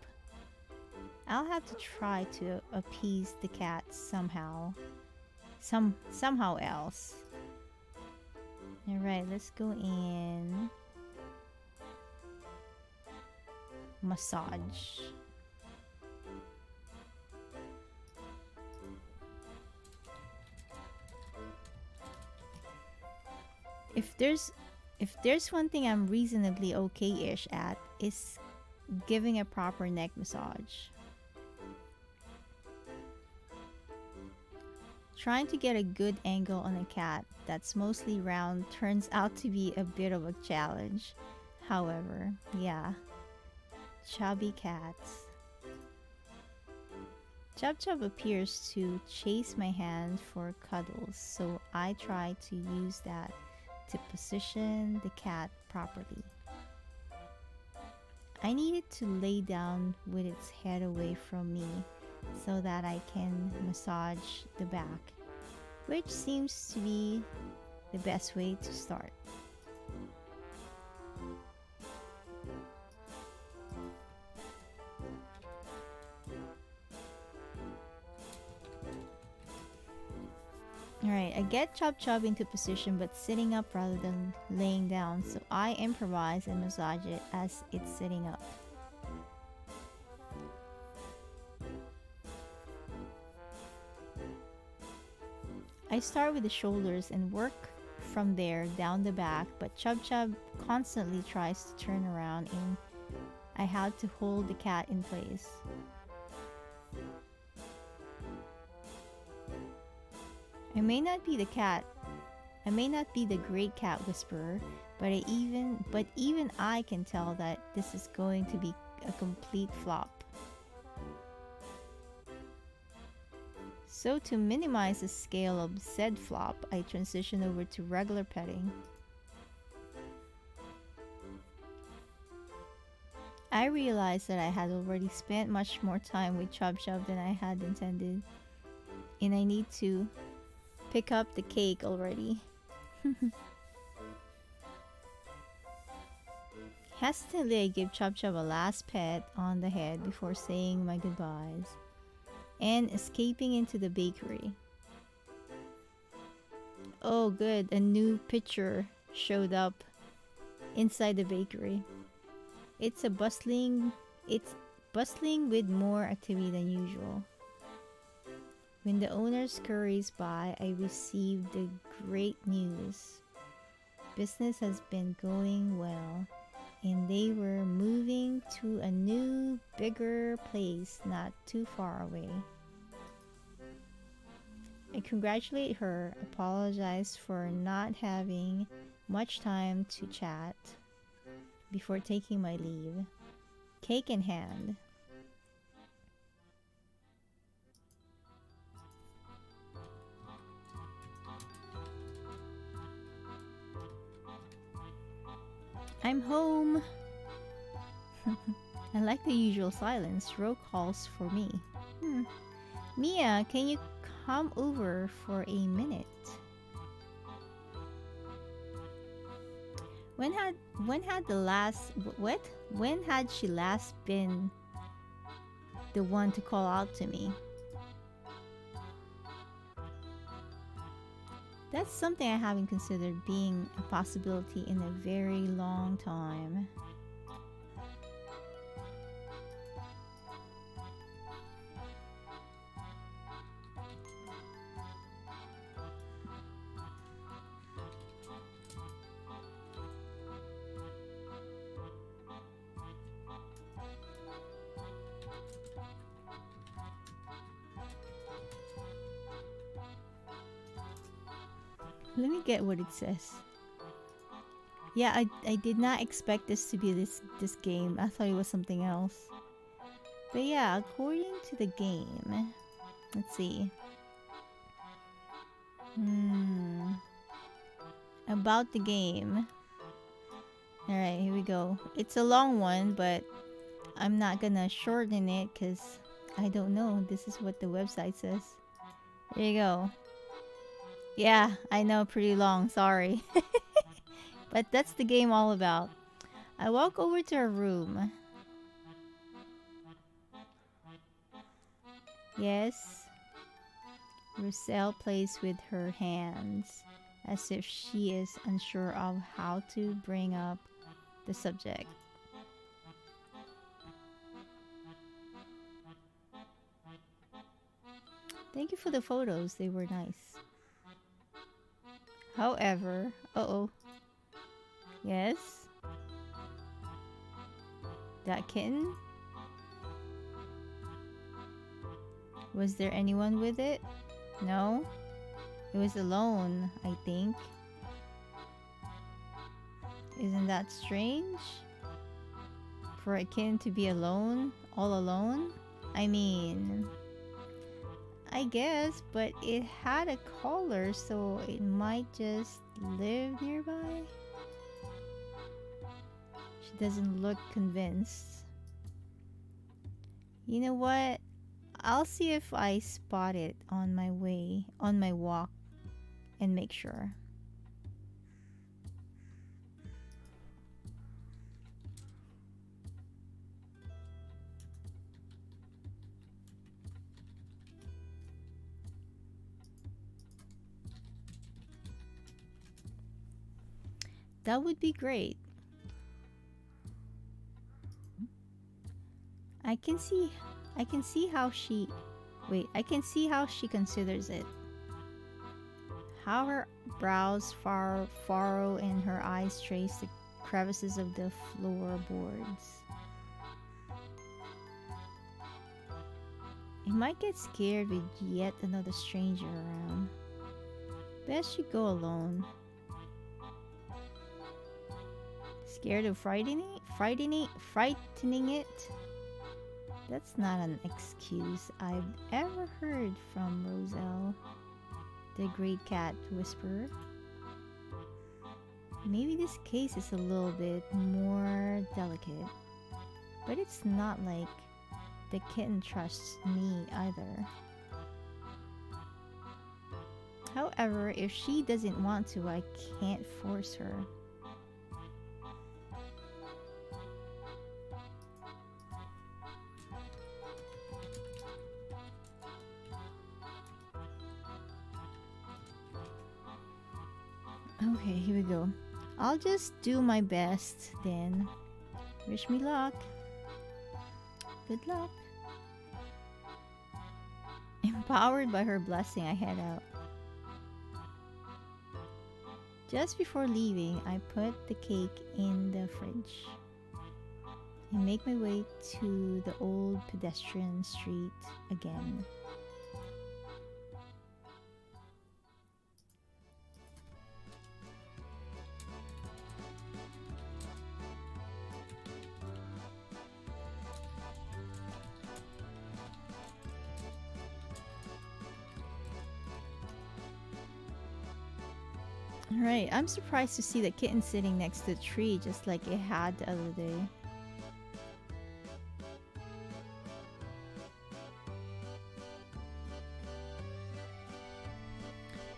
I'll have to try to appease the cat somehow else. Alright, let's go in. Massage. If there's one thing I'm reasonably okay-ish at, is giving a proper neck massage. Trying to get a good angle on a cat that's mostly round turns out to be a bit of a challenge. However, yeah. Chubby cats. 𝗏𝗏 appears to chase my hand for cuddles, so I try to use that to position the cat properly. I need it to lay down with its head away from me so that I can massage the back, which seems to be the best way to start. Alright, I get 𝗏𝗏 into position but sitting up rather than laying down, so I improvise and massage it as it's sitting up. I start with the shoulders and work from there down the back, but 𝗏𝗏 constantly tries to turn around and I had to hold the cat in place. I may not be the great cat whisperer, but even I can tell that this is going to be a complete flop. So to minimize the scale of said flop, I transition over to regular petting. I realized that I had already spent much more time with 𝗏𝗏 than I had intended, and I need to pick up the cake already. Hesitantly, I give 𝗏𝗏 a last pet on the head before saying my goodbyes and escaping into the bakery. Oh good, a new picture showed up inside the bakery. It's bustling with more activity than usual. When the owner scurries by, I receive the great news. Business has been going well, and they were moving to a new, bigger place not too far away. I congratulate her, apologize for not having much time to chat before taking my leave. Cake in hand. I'm home. I like the usual silence. Ro calls for me. Miya, can you come over for a minute? When had she last been the one to call out to me? That's something I haven't considered being a possibility in a very long time. Let me get what it says. Yeah, I did not expect this to be this game. I thought it was something else. But yeah, according to the game, let's see. About the game. Alright, here we go. It's a long one, but I'm not gonna shorten it because I don't know. This is what the website says. There you go. Yeah, I know, pretty long, sorry. But that's the game all about. I walk over to her room. Yes. Roselle plays with her hands as if she is unsure of how to bring up the subject. Thank you for the photos, they were nice. However, yes? That kitten? Was there anyone with it? No? It was alone, I think. Isn't that strange? For a kitten to be alone? All alone? I mean, I guess, but it had a collar, so it might just live nearby. She doesn't look convinced. You know what? I'll see if I spot it on my walk, and make sure. That would be great. I can see how she considers it. How her brows furrow and her eyes trace the crevices of the floorboards. I might get scared with yet another stranger around. Best you go alone. Scared of frightening it? That's not an excuse I've ever heard from Roselle, the great cat whisperer. Maybe this case is a little bit more delicate, but it's not like the kitten trusts me either. However, if she doesn't want to, I can't force her. Okay, here we go. I'll just do my best then. Wish me luck. Good luck. Empowered by her blessing, I head out. Just before leaving, I put the cake in the fridge and make my way to the old pedestrian street again. Alright, I'm surprised to see the kitten sitting next to the tree just like it had the other day.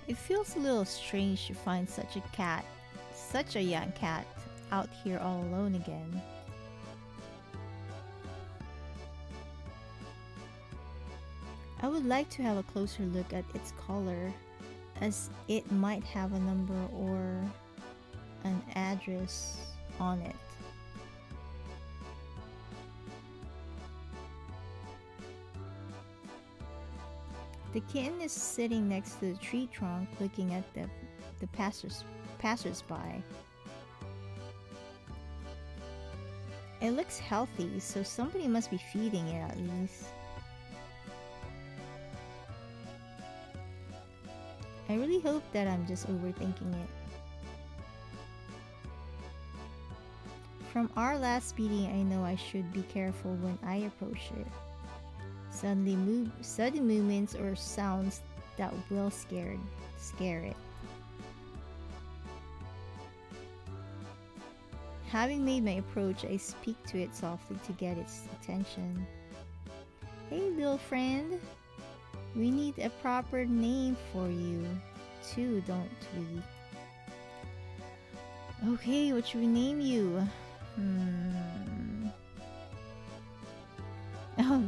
It feels a little strange to find such a young cat, out here all alone again. I would like to have a closer look at its collar, as it might have a number or an address on it. The kitten is sitting next to the tree trunk looking at the passers-by. It looks healthy, so somebody must be feeding it at least. I really hope that I'm just overthinking it. From our last meeting, I know I should be careful when I approach it. Sudden movements or sounds that will scare it. Having made my approach, I speak to it softly to get its attention. Hey little friend, we need a proper name for you too, don't we? Okay, what should we name you? Oh,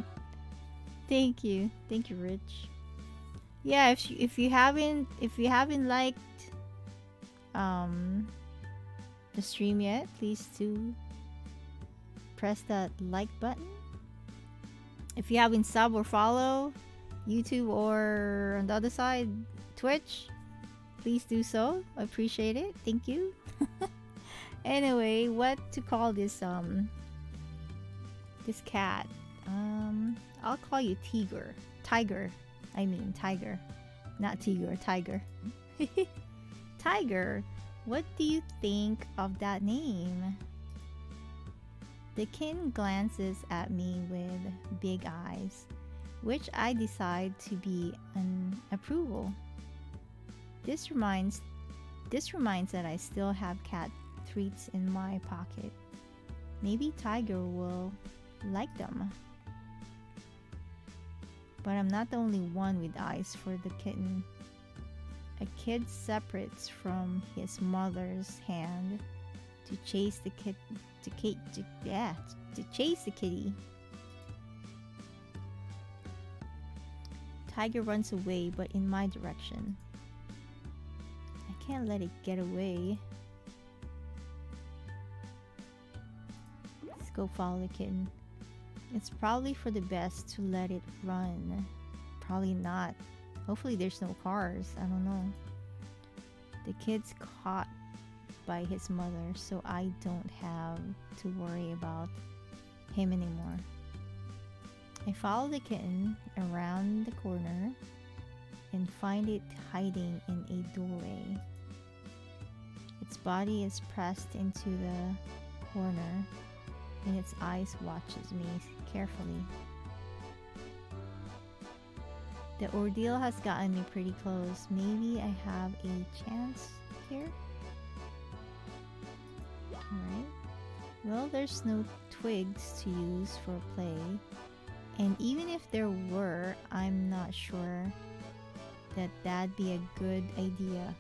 thank you, Rich. Yeah, if you haven't liked the stream yet, please do press that like button. If you haven't sub or follow YouTube or on the other side Twitch, please do so. I appreciate it. Thank you. Anyway, what to call this this cat? I'll call you Tiger. Tiger. Not Tiger, Tiger. Tiger, what do you think of that name? The kitten glances at me with big eyes, which I decide to be an approval. This reminds that I still have cat treats in my pocket. Maybe Tiger will like them. But I'm not the only one with eyes for the kitten. A kid separates from his mother's hand to chase the chase the kitty. Tiger runs away, but in my direction. I can't let it get away. Let's go follow the kitten. It's probably for the best to let it run. Probably not. Hopefully there's no cars. I don't know. The kid's caught by his mother, so I don't have to worry about him anymore. I follow the kitten around the corner and find it hiding in a doorway. Its body is pressed into the corner and its eyes watches me carefully. The ordeal has gotten me pretty close. Maybe I have a chance here? Alright. Well, there's no twigs to use for play. And even if there were, I'm not sure that that'd be a good idea.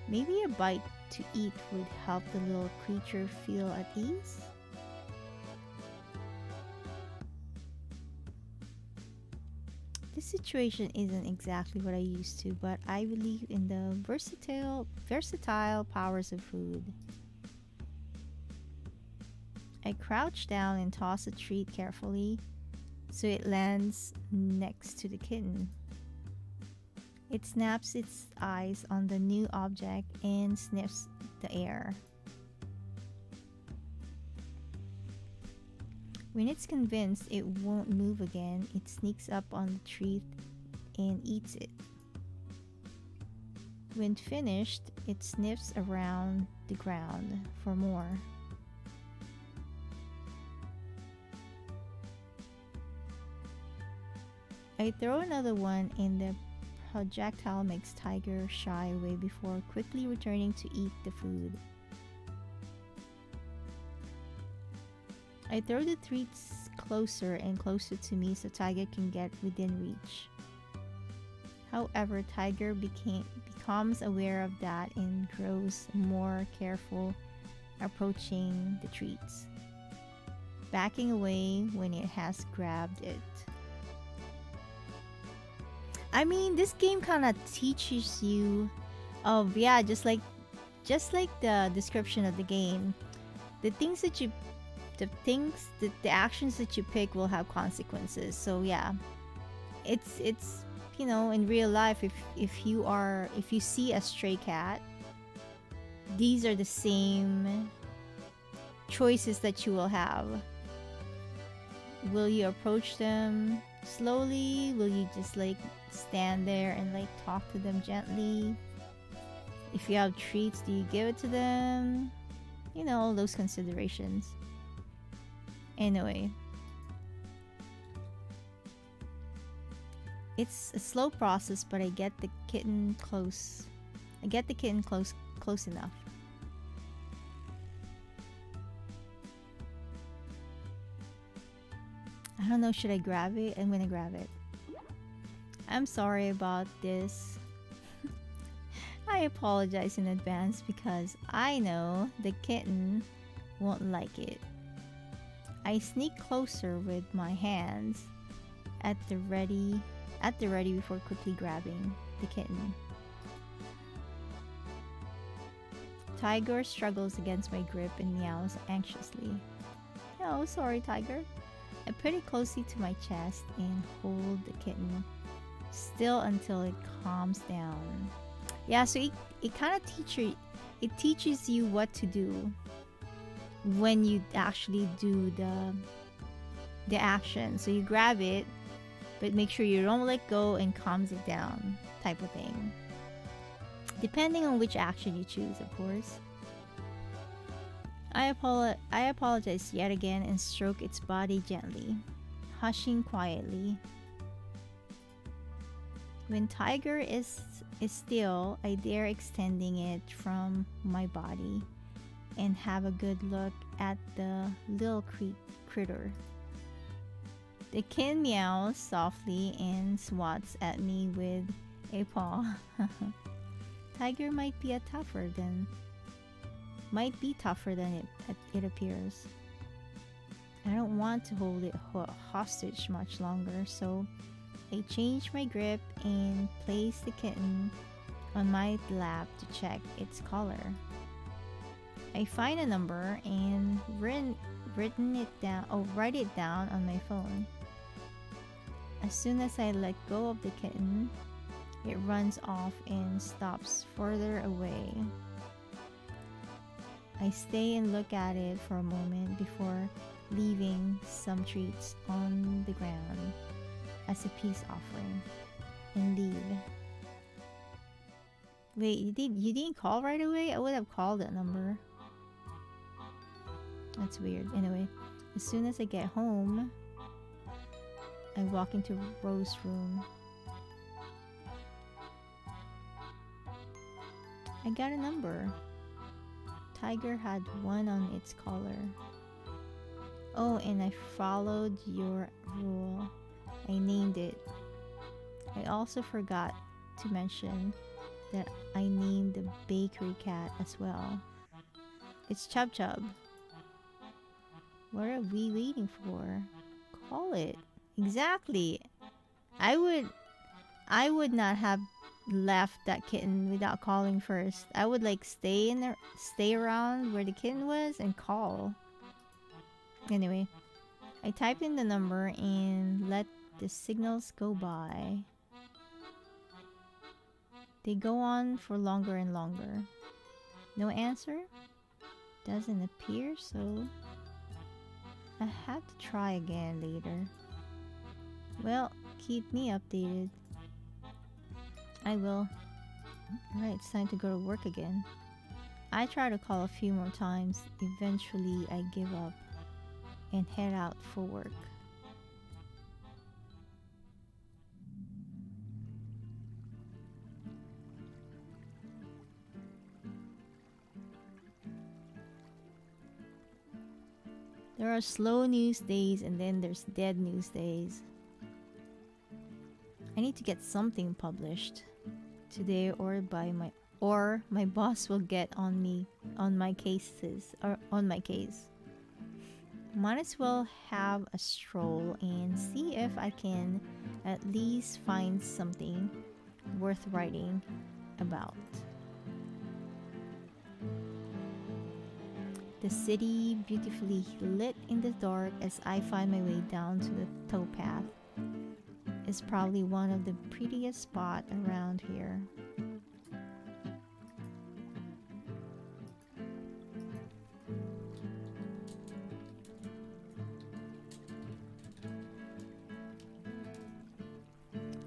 Maybe a bite to eat would help the little creature feel at ease? This situation isn't exactly what I used to, but I believe in the versatile powers of food. I crouch down and toss a treat carefully so it lands next to the kitten. It snaps its eyes on the new object and sniffs the air. When it's convinced it won't move again, it sneaks up on the treat and eats it. When finished, it sniffs around the ground for more. I throw another one and the projectile makes Tiger shy away before quickly returning to eat the food. I throw the treats closer and closer to me so Tiger can get within reach. However, Tiger becomes aware of that and grows more careful approaching the treats, backing away when it has grabbed it. I mean, this game kind of teaches you of, yeah, just like the description of the game, the actions that you pick will have consequences. So yeah, it's you know, in real life, if you see a stray cat, these are the same choices that you will have. Will you approach them slowly? Will you just like stand there and like talk to them gently? If you have treats, do you give it to them? You know, those considerations. Anyway, it's a slow process, but I get the kitten close. Close enough. I don't know, should I grab it? I'm gonna grab it. I'm sorry about this. I apologize in advance because I know the kitten won't like it. I sneak closer with my hands at the ready before quickly grabbing the kitten. Tiger struggles against my grip and meows anxiously. Oh, sorry, Tiger. I put it closely to my chest and hold the kitten still until it calms down. Yeah, so it kind of teaches you what to do when you actually do the action. So you grab it, but make sure you don't let go and calms it down, type of thing. Depending on which action you choose, of course. I apologize yet again and stroke its body gently, hushing quietly. When Tiger is still, I dare extending it from my body and have a good look at the little critter. The kitten meows softly and swats at me with a paw. Tiger might be tougher than it appears. I don't want to hold it hostage much longer, so I change my grip and place the kitten on my lap to check its color. I find a number and write it down on my phone. As soon as I let go of the kitten, it runs off and stops further away. I stay and look at it for a moment before leaving some treats on the ground as a peace offering and leave. Wait, you didn't call right away? I would have called that number. That's weird. Anyway, as soon as I get home, I walk into Rose's room. I got a number. Tiger had one on its collar. Oh, and I followed your rule. I named it. I also forgot to mention that I named the bakery cat as well. It's 𝐶𝑍𝑐. What are we waiting for? Call it. Exactly. I would not have left that kitten without calling first. I would like stay around where the kitten was and call. Anyway, I typed in the number and let the signals go by. They go on for longer and longer. No answer? Doesn't appear so. I have to try again later. Well, keep me updated. I will. Alright, it's time to go to work again. I try to call a few more times. Eventually, I give up and head out for work. There are slow news days and then there's dead news days. I need to get something published today or my boss will get on me on my case. Might as well have a stroll and see if I can at least find something worth writing about. The city beautifully lit in the dark as I find my way down to the towpath. It's probably one of the prettiest spots around here.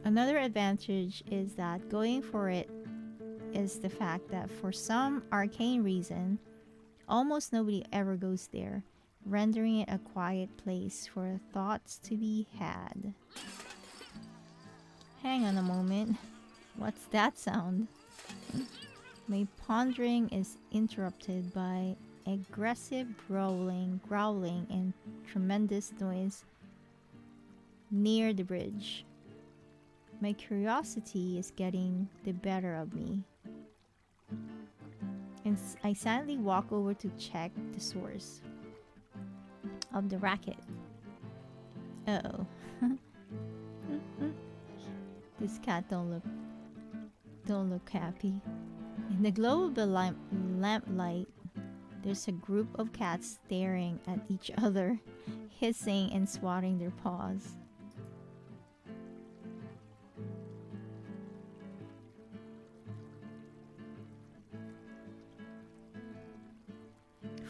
Another advantage is that going for it is the fact that for some arcane reason, almost nobody ever goes there, rendering it a quiet place for thoughts to be had. Hang on a moment. What's that sound? My pondering is interrupted by aggressive growling and tremendous noise near the bridge. My curiosity is getting the better of me, and I silently walk over to check the source of the racket. Uh-oh. This cat don't look happy. In the glow of the lamplight, there's a group of cats staring at each other, hissing and swatting their paws.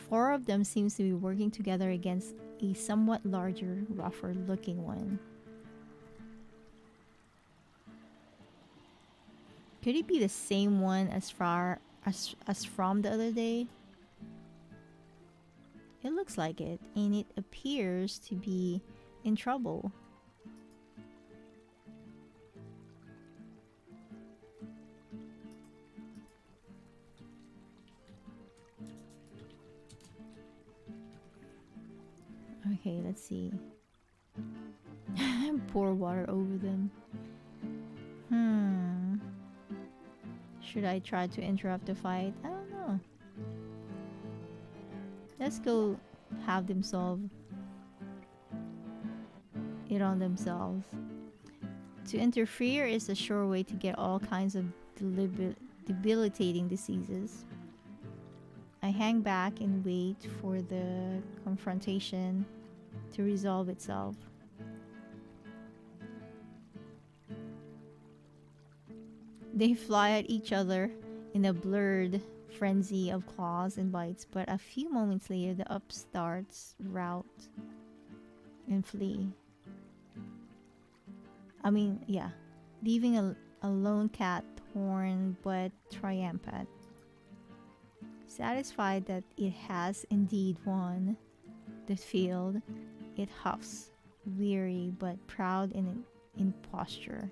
Four of them seems to be working together against a somewhat larger, rougher looking one. Could it be the same one as from the other day? It looks like it, and it appears to be in trouble. Okay, let's see. Pour water over them. Should I try to interrupt the fight? I don't know. Let's go have them solve it on themselves. To interfere is a sure way to get all kinds of debilitating diseases. I hang back and wait for the confrontation to resolve itself. They fly at each other in a blurred frenzy of claws and bites, but a few moments later the upstarts rout and flee. Leaving a lone cat torn but triumphant. Satisfied that it has indeed won the field, it huffs, weary but proud in posture.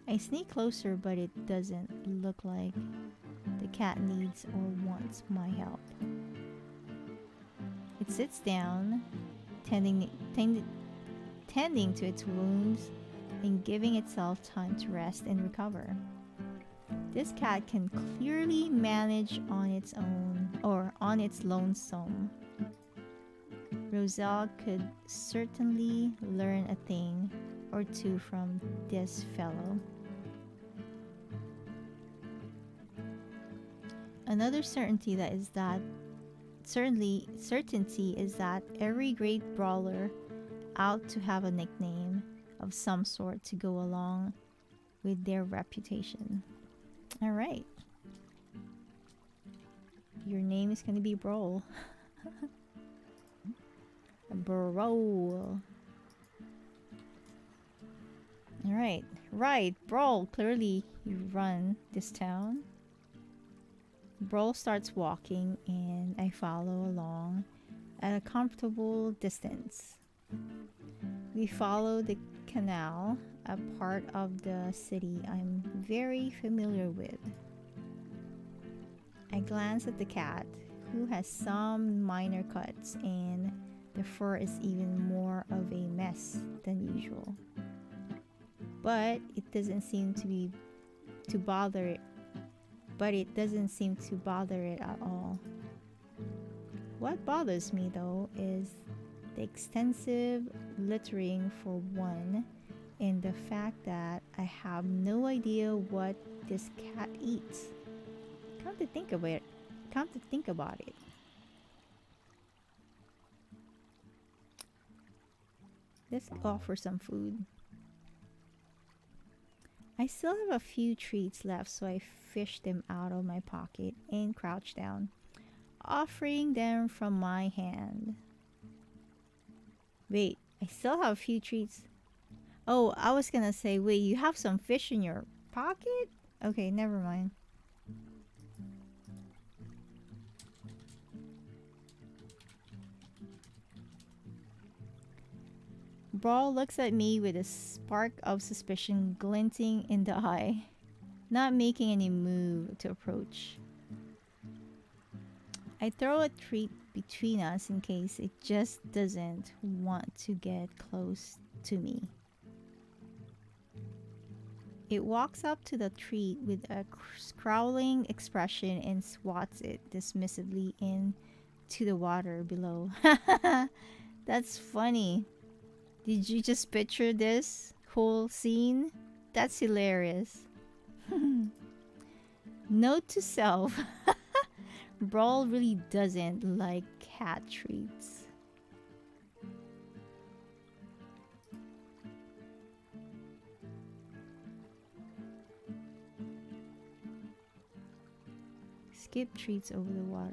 I sneak closer, but it doesn't look like the cat needs or wants my help. It sits down, tending to its wounds and giving itself time to rest and recover. This cat can clearly manage on its own, or on its lonesome. Roselle could certainly learn a thing or two from this fellow. Another certainty is that every great brawler out to have a nickname of some sort to go along with their reputation. Alright. Your name is gonna be Brawl. Brawl. Alright. Right. Brawl. Clearly you run this town. Brawl starts walking and I follow along at a comfortable distance. We follow the canal, a part of the city I'm very familiar with. I glance at the cat, who has some minor cuts and the fur is even more of a mess than usual. But it doesn't seem to bother it at all. What bothers me though is the extensive littering for one, and the fact that I have no idea what this cat eats. Come to think about it. Let's offer some food. I still have a few treats left, so I fish them out of my pocket and crouch down, offering them from my hand. Wait, I still have a few treats. Oh, I was gonna say, wait, you have some fish in your pocket? Okay, never mind. Brawl looks at me with a spark of suspicion glinting in the eye, not making any move to approach. I throw a treat between us in case it just doesn't want to get close to me. It walks up to the treat with a scowling expression and swats it dismissively into the water below. That's funny. Did you just picture this whole scene? That's hilarious. Note to self. Brawl really doesn't like cat treats. Skip treats over the water.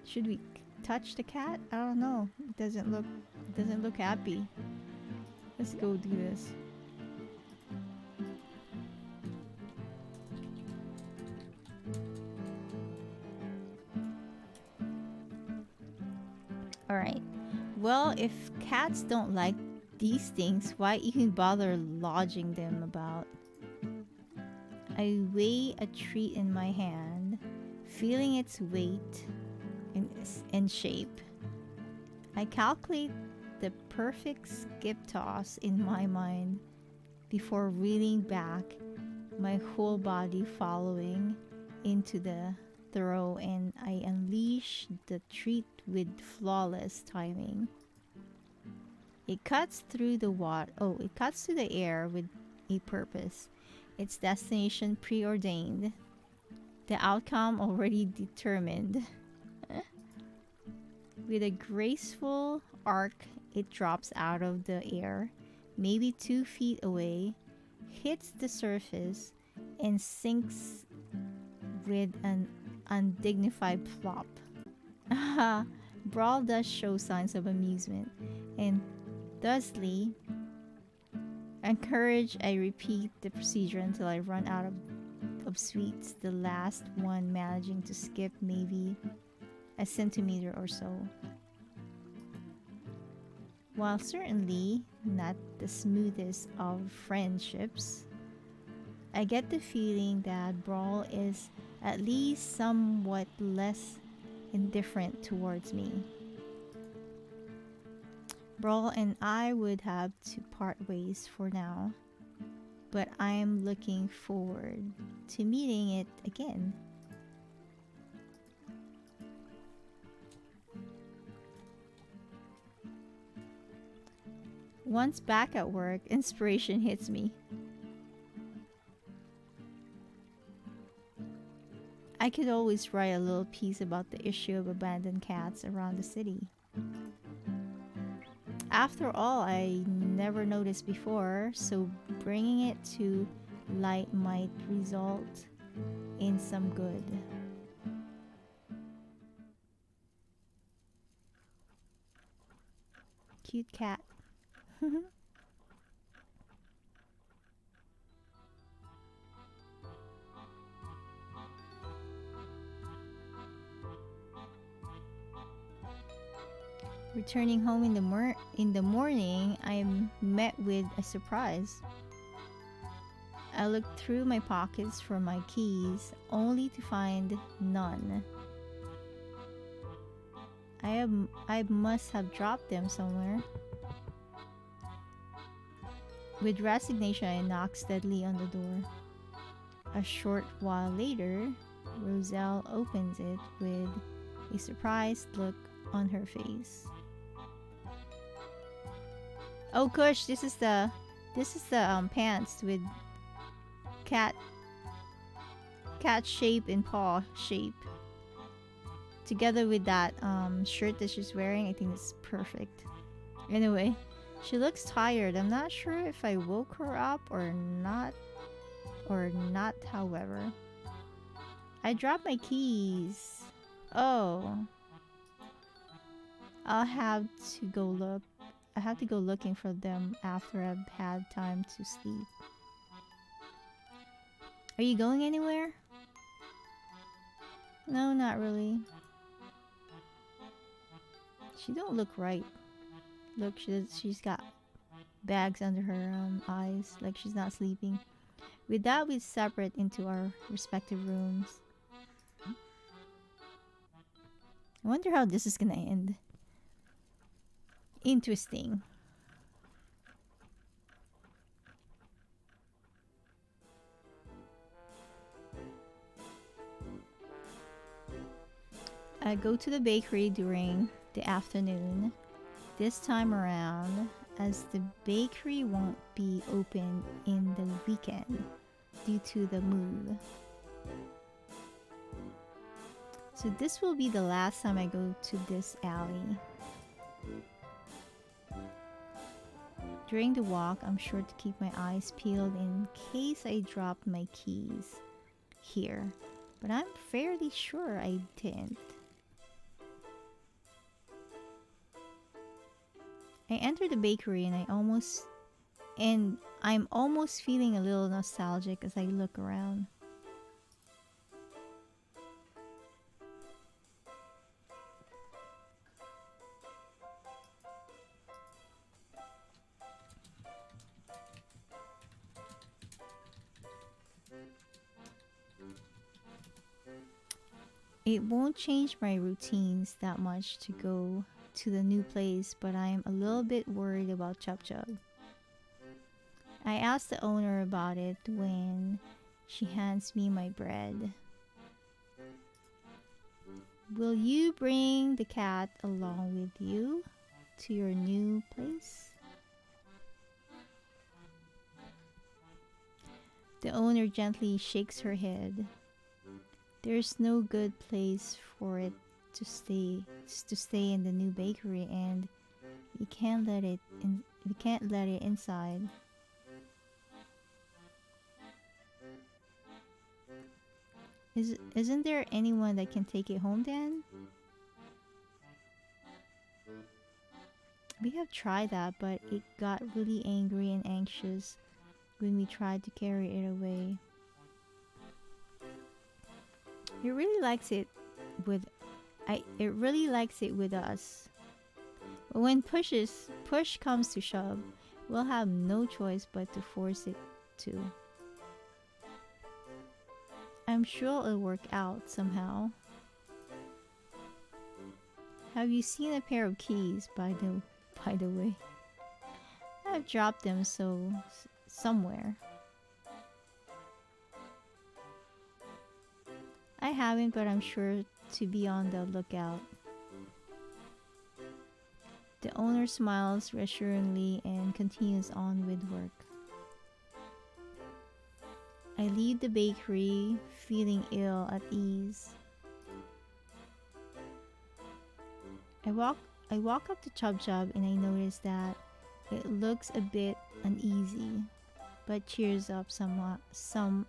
Should we touch the cat? I don't know. It doesn't look happy. Let's go do this. Alright. Well, if cats don't like these things, why even bother lodging them about? I weigh a treat in my hand, feeling its weight and shape. I calculate the perfect skip toss in my mind before reeling back, my whole body following into the throw, and I unleash the treat with flawless timing. It cuts through the it cuts through the air with a purpose. Its destination preordained. The outcome already determined. With a graceful arc, it drops out of the air, maybe 2 feet away, hits the surface, and sinks with an undignified plop. Brawl does show signs of amusement, and thusly encourage I repeat the procedure until I run out of sweets, the last one managing to skip maybe a centimeter or so. While certainly not the smoothest of friendships, I get the feeling that Brawl is at least somewhat less indifferent towards me. Brawl and I would have to part ways for now, but I am looking forward to meeting it again. Once back at work, inspiration hits me. I could always write a little piece about the issue of abandoned cats around the city. After all, I never noticed before, so bringing it to light might result in some good. Cute cat. Returning home in the morning, I am met with a surprise. I looked through my pockets for my keys, only to find none. I must have dropped them somewhere. With resignation, I knocked steadily on the door. A short while later, Roselle opens it with a surprised look on her face. Oh, Kush, this is the pants with cat shape and paw shape. Together with that shirt that she's wearing, I think it's perfect. Anyway, she looks tired. I'm not sure if I woke her up or not. However, I dropped my keys. Oh, I'll have to go look. I have to go looking for them after I've had time to sleep. Are you going anywhere? No, not really. She don't look right. Look, she's got bags under her eyes, like she's not sleeping. With that, we separate into our respective rooms. I wonder how this is gonna end. Interesting. I go to the bakery during the afternoon. This time around, as the bakery won't be open in the weekend due to the move. So this will be the last time I go to this alley. During the walk, I'm sure to keep my eyes peeled in case I drop my keys here, but I'm fairly sure I didn't. I enter the bakery and I'm almost feeling a little nostalgic as I look around. It won't change my routines that much to go to the new place, but I am a little bit worried about 𝗏𝗏𝗏. I asked the owner about it when she hands me my bread. Will you bring the cat along with you to your new place? The owner gently shakes her head. There's no good place for it to stay in the new bakery, and we can't let it inside. Isn't there anyone that can take it home then? We have tried that, but it got really angry and anxious when we tried to carry it away. It really likes it with us. But when push comes to shove, we'll have no choice but to force it to. I'm sure it'll work out somehow. Have you seen a pair of keys, by the way? I've dropped them somewhere. I haven't, but I'm sure to be on the lookout. The owner smiles reassuringly and continues on with work. I leave the bakery feeling ill at ease. I walk up to 𝗏𝗏𝗏 and I notice that it looks a bit uneasy, but cheers up some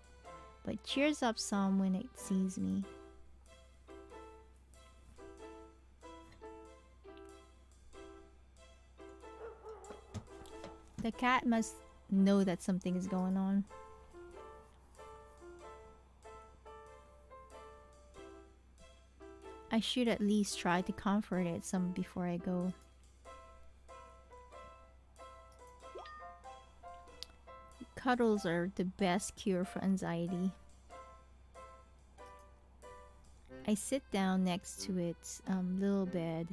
when it sees me. The cat must know that something is going on. I should at least try to comfort it some before I go. Cuddles are the best cure for anxiety. I sit down next to its little bed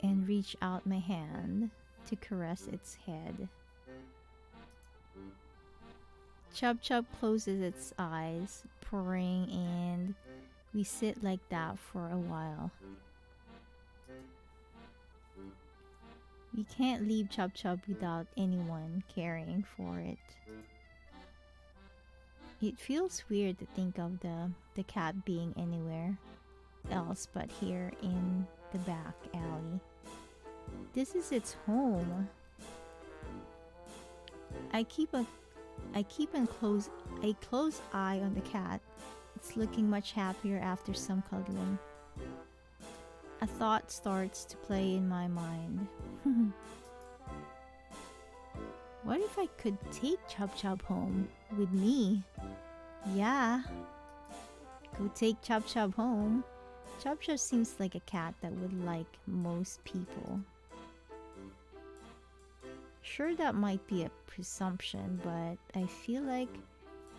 and reach out my hand to caress its head. 𝗏𝗏𝗏 closes its eyes, purring, and we sit like that for a while. We can't leave 𝗏𝗏𝗏 without anyone caring for it. It feels weird to think of the cat being anywhere else but here in the back alley. This is its home. I keep a close eye on the cat. It's looking much happier after some cuddling. A thought starts to play in my mind. What if I could take 𝗏𝗏𝗏 home with me? Yeah. Go take 𝗏𝗏𝗏 home. 𝗏𝗏𝗏 seems like a cat that would like most people. Sure, that might be a presumption, but I feel like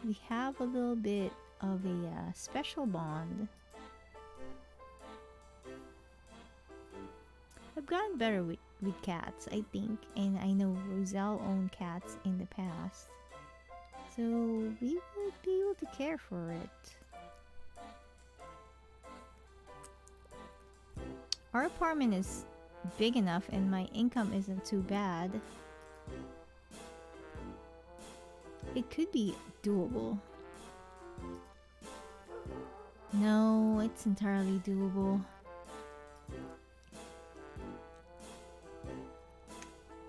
we have a little bit of a special bond. I've gotten better with cats, I think, and I know Roselle owned cats in the past, so we will be able to care for it. Our apartment is big enough and my income isn't too bad. It could be doable. No, it's entirely doable.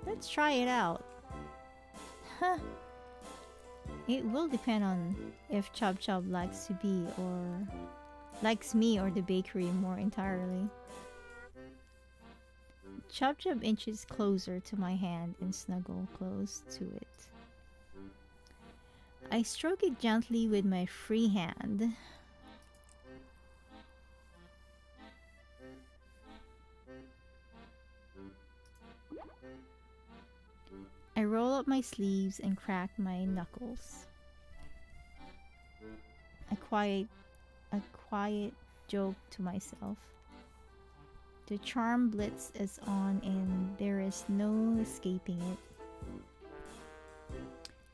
Let's try it out. Huh. It will depend on if 𝗏𝗏𝗏 likes me or the bakery more entirely. 𝗏𝗏𝗏 inches closer to my hand and snuggle close to it. I stroke it gently with my free hand. I roll up my sleeves and crack my knuckles. A quiet joke to myself. The charm blitz is on and there is no escaping it.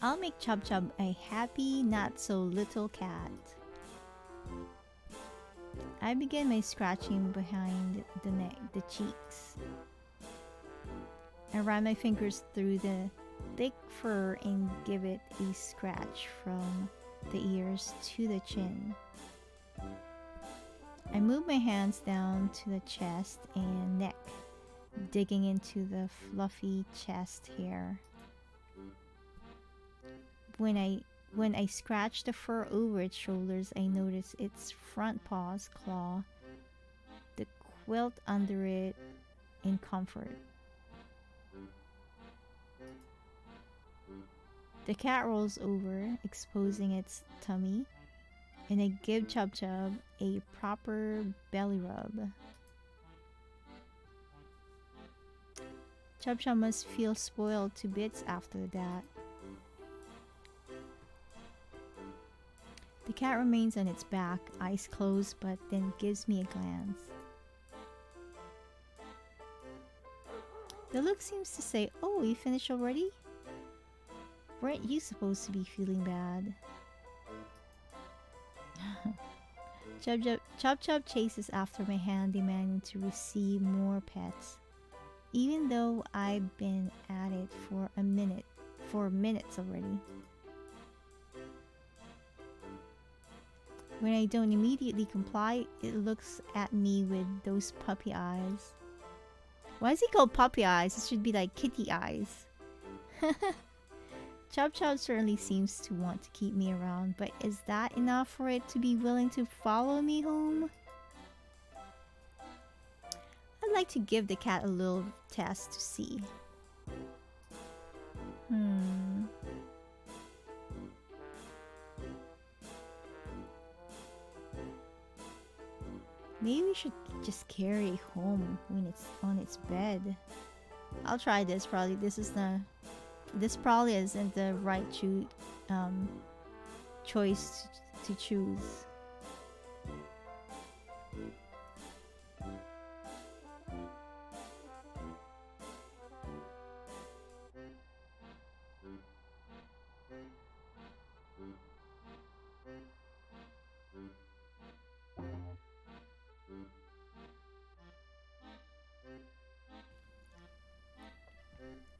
I'll make 𝐶𝑉𝐶 a happy, not so little cat. I begin my scratching behind the neck, the cheeks. I run my fingers through the thick fur and give it a scratch from the ears to the chin. I move my hands down to the chest and neck, digging into the fluffy chest hair. When I scratch the fur over its shoulders, I notice its front paws claw the quilt under it in comfort. The cat rolls over, exposing its tummy, and I give 𝐶𝑉𝐶 a proper belly rub. 𝐶𝑉𝐶 must feel spoiled to bits after that. The cat remains on its back, eyes closed, but then gives me a glance. The look seems to say, "Oh, you finished already? Weren't you supposed to be feeling bad?" 𝐶𝑉𝐶 chases after my hand, demanding to receive more pets, even though I've been at it for minutes already. When I don't immediately comply, it looks at me with those puppy eyes. Why is he called puppy eyes? It should be like kitty eyes. 𝐶𝑉𝐶 certainly seems to want to keep me around, but is that enough for it to be willing to follow me home? I'd like to give the cat a little test to see. Maybe we should just carry it home when it's on its bed. I'll try this. This probably isn't the right choice to choose.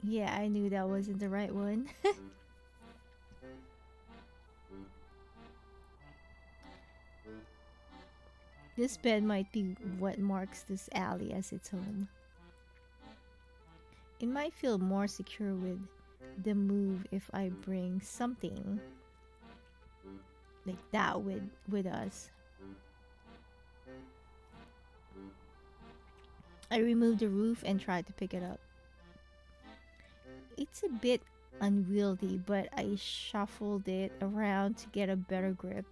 Yeah, I knew that wasn't the right one. This bed might be what marks this alley as its home. It might feel more secure with the move if I bring something like that with us. I removed the roof and tried to pick it up. It's a bit unwieldy, but I shuffled it around to get a better grip.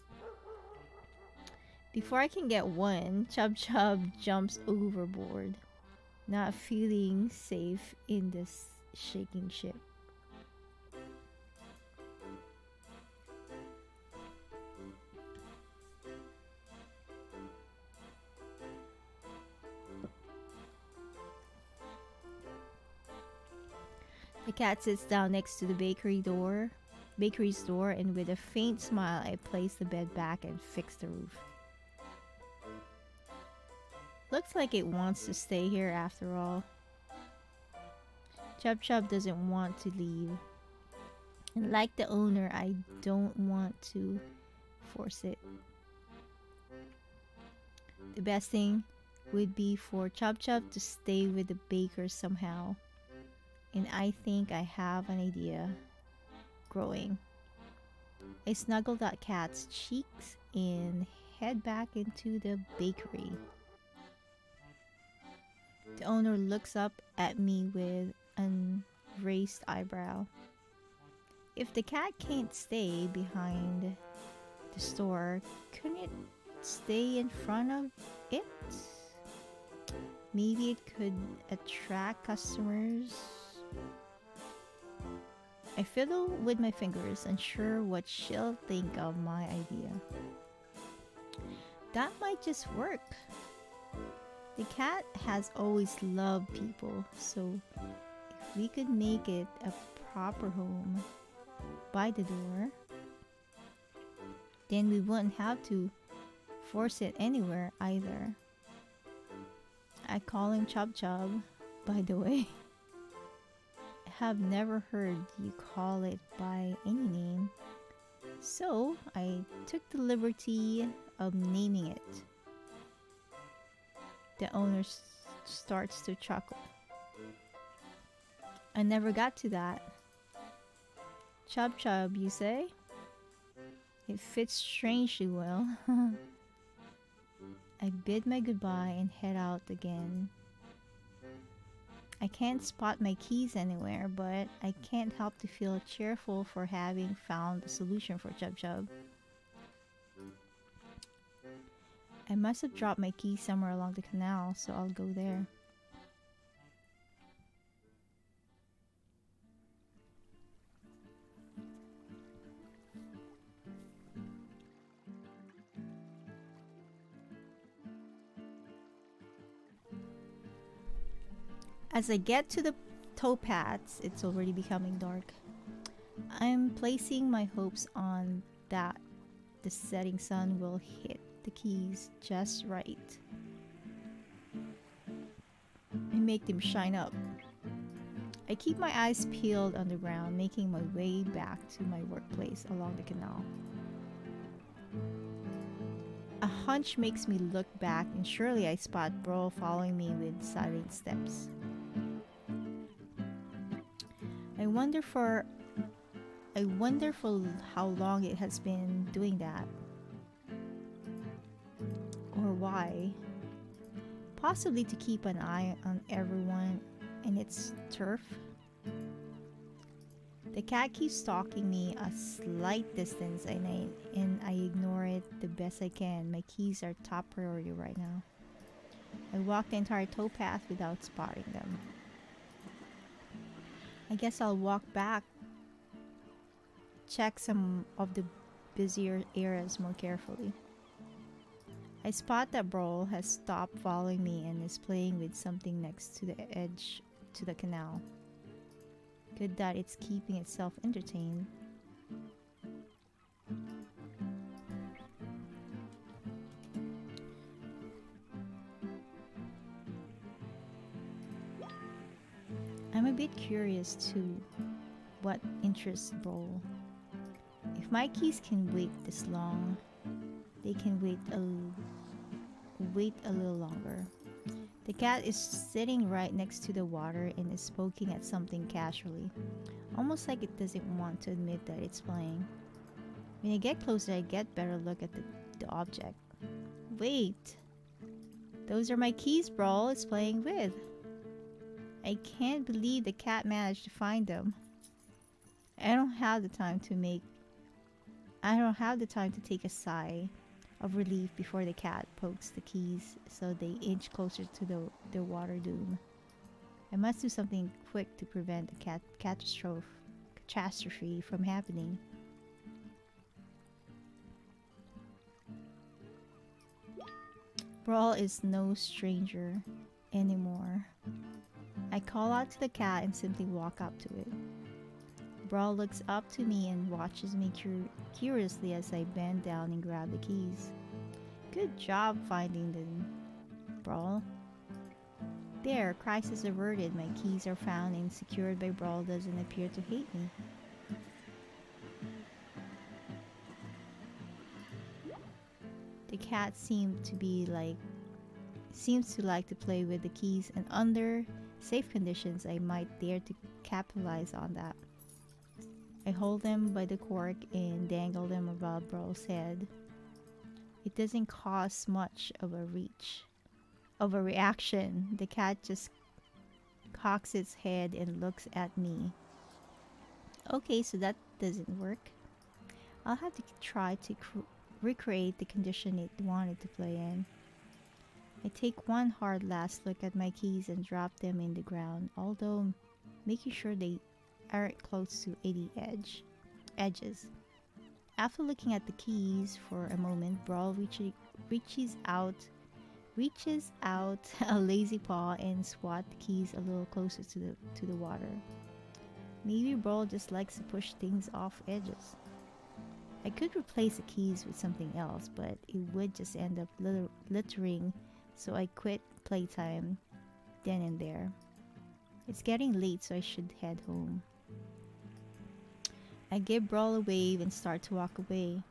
Before I can get one, 𝐶𝑉𝐶 jumps overboard, not feeling safe in this shaking ship. The cat sits down next to the bakery's door, and with a faint smile, I place the bed back and fix the roof. Looks like it wants to stay here after all. 𝐶𝑉𝐶 doesn't want to leave. And like the owner, I don't want to force it. The best thing would be for 𝐶𝑉𝐶 to stay with the baker somehow. And I think I have an idea growing. I snuggle that cat's cheeks and head back into the bakery. The owner looks up at me with an raised eyebrow. If the cat can't stay behind the store, couldn't it stay in front of it? Maybe it could attract customers. I fiddle with my fingers, unsure what she'll think of my idea. That might just work. The cat has always loved people, so if we could make it a proper home by the door, then we wouldn't have to force it anywhere either. I call him 𝐻𝐻𝑑, by the way. I have never heard you call it by any name, so I took the liberty of naming it. The owner starts to chuckle. I never got to that. 𝐻𝐻𝑑, you say? It fits strangely well. I bid my goodbye and head out again. I can't spot my keys anywhere, but I can't help to feel cheerful for having found a solution for 𝐻𝐻𝑑. I must have dropped my keys somewhere along the canal, so I'll go there. As I get to the towpaths, it's already becoming dark. I'm placing my hopes on that the setting sun will hit the keys just right and make them shine up. I keep my eyes peeled on the ground, making my way back to my workplace along the canal. A hunch makes me look back, and surely I spot 𝗏 following me with silent steps. I wonder for how long it has been doing that. Or why. Possibly to keep an eye on everyone and its turf. The cat keeps stalking me a slight distance, and I ignore it the best I can. My keys are top priority right now. I walk the entire towpath without spotting them. I guess I'll walk back, check some of the busier areas more carefully. I spot that 𝗏 has stopped following me and is playing with something next to the edge to the canal. Good that it's keeping itself entertained. I'm a bit curious too what interests 𝗏. If my keys can wait this long, they can wait a little longer. The cat is sitting right next to the water and is poking at something casually, almost like it doesn't want to admit that it's playing. When I get closer, I get better look at the object. Wait! Those are my keys 𝗏 is playing with. I can't believe the cat managed to find them. I don't have the time to take a sigh of relief before the cat pokes the keys so they inch closer to the water dune. I must do something quick to prevent a catastrophe from happening. 𝗏 is no stranger anymore. I call out to the cat and simply walk up to it. 𝗏 looks up to me and watches me curiously as I bend down and grab the keys. Good job finding them, 𝗏. There, crisis averted. My keys are found and secured by 𝗏 doesn't appear to hate me. The cat seems to like to play with the keys, and under safe conditions I might dare to capitalize on that. I hold them by the cork and dangle them above 𝗏's head. It doesn't cause much of a reaction. The cat just cocks its head and looks at me. Okay, so that doesn't work. I'll have to try to recreate the condition it wanted to play in. I take one hard last look at my keys and drop them in the ground, although making sure they aren't close to any edges. After looking at the keys for a moment, 𝗏 reaches out a lazy paw and swat the keys a little closer to the water. Maybe Brawl just likes to push things off edges. I could replace the keys with something else, but it would just end up littering, so I quit playtime then and there. It's getting late, so I should head home. I give Brawl a wave and start to walk away.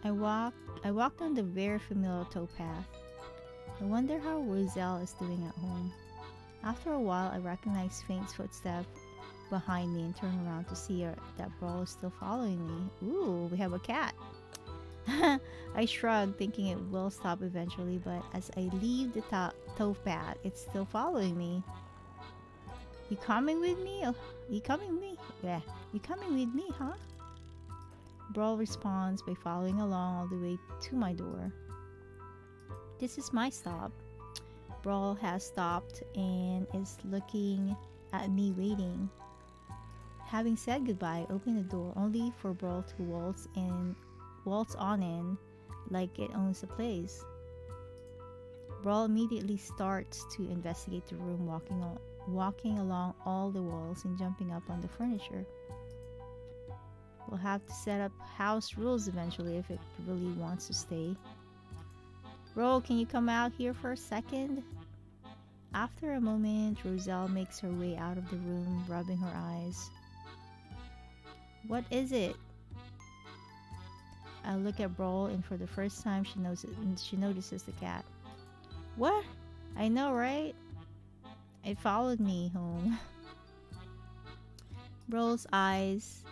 I walk down the very familiar towpath. I wonder how Roselle is doing at home. After a while, I recognize faint footsteps behind me and turn around to see that Brawl is still following me. Ooh, we have a cat. I shrug, thinking it will stop eventually, but as I leave the towpath, it's still following me. You coming with me? Oh, you coming with me? Yeah, you coming with me, huh? Brawl responds by following along all the way to my door. This is my stop. Brawl has stopped and is looking at me waiting. Having said goodbye, I open the door only for Brawl to waltz on in like it owns the place. Brawl immediately starts to investigate the room, walking along all the walls and jumping up on the furniture. We'll have to set up house rules eventually if it really wants to stay. Brawl, can you come out here for a second? After a moment, Roselle makes her way out of the room, rubbing her eyes. What is it? I look at Brawl, and for the first time she notices the cat. What? I know, right? It followed me home. Brawl eyes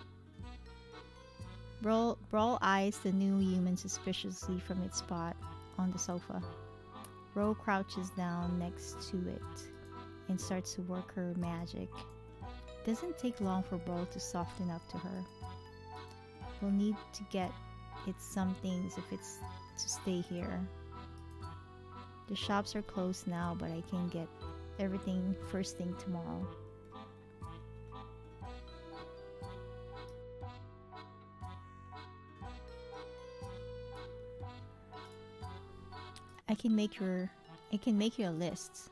the new human suspiciously from its spot on the sofa. Brawl crouches down next to it and starts to work her magic. It doesn't take long for Brawl to soften up to her. We'll need to get it some things if it's to stay here. The shops are closed now, but I can get everything first thing tomorrow. I can make you a list.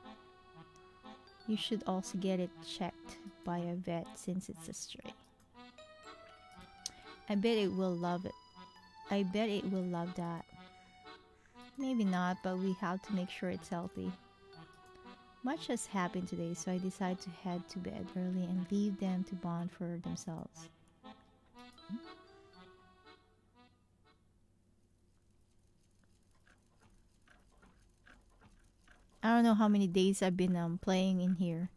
You should also get it checked by a vet since it's a stray. I bet it will love it. I bet it will love that. Maybe not, but we have to make sure it's healthy. Much has happened today, so I decide to head to bed early and leave them to bond for themselves. I don't know how many days I've been playing in here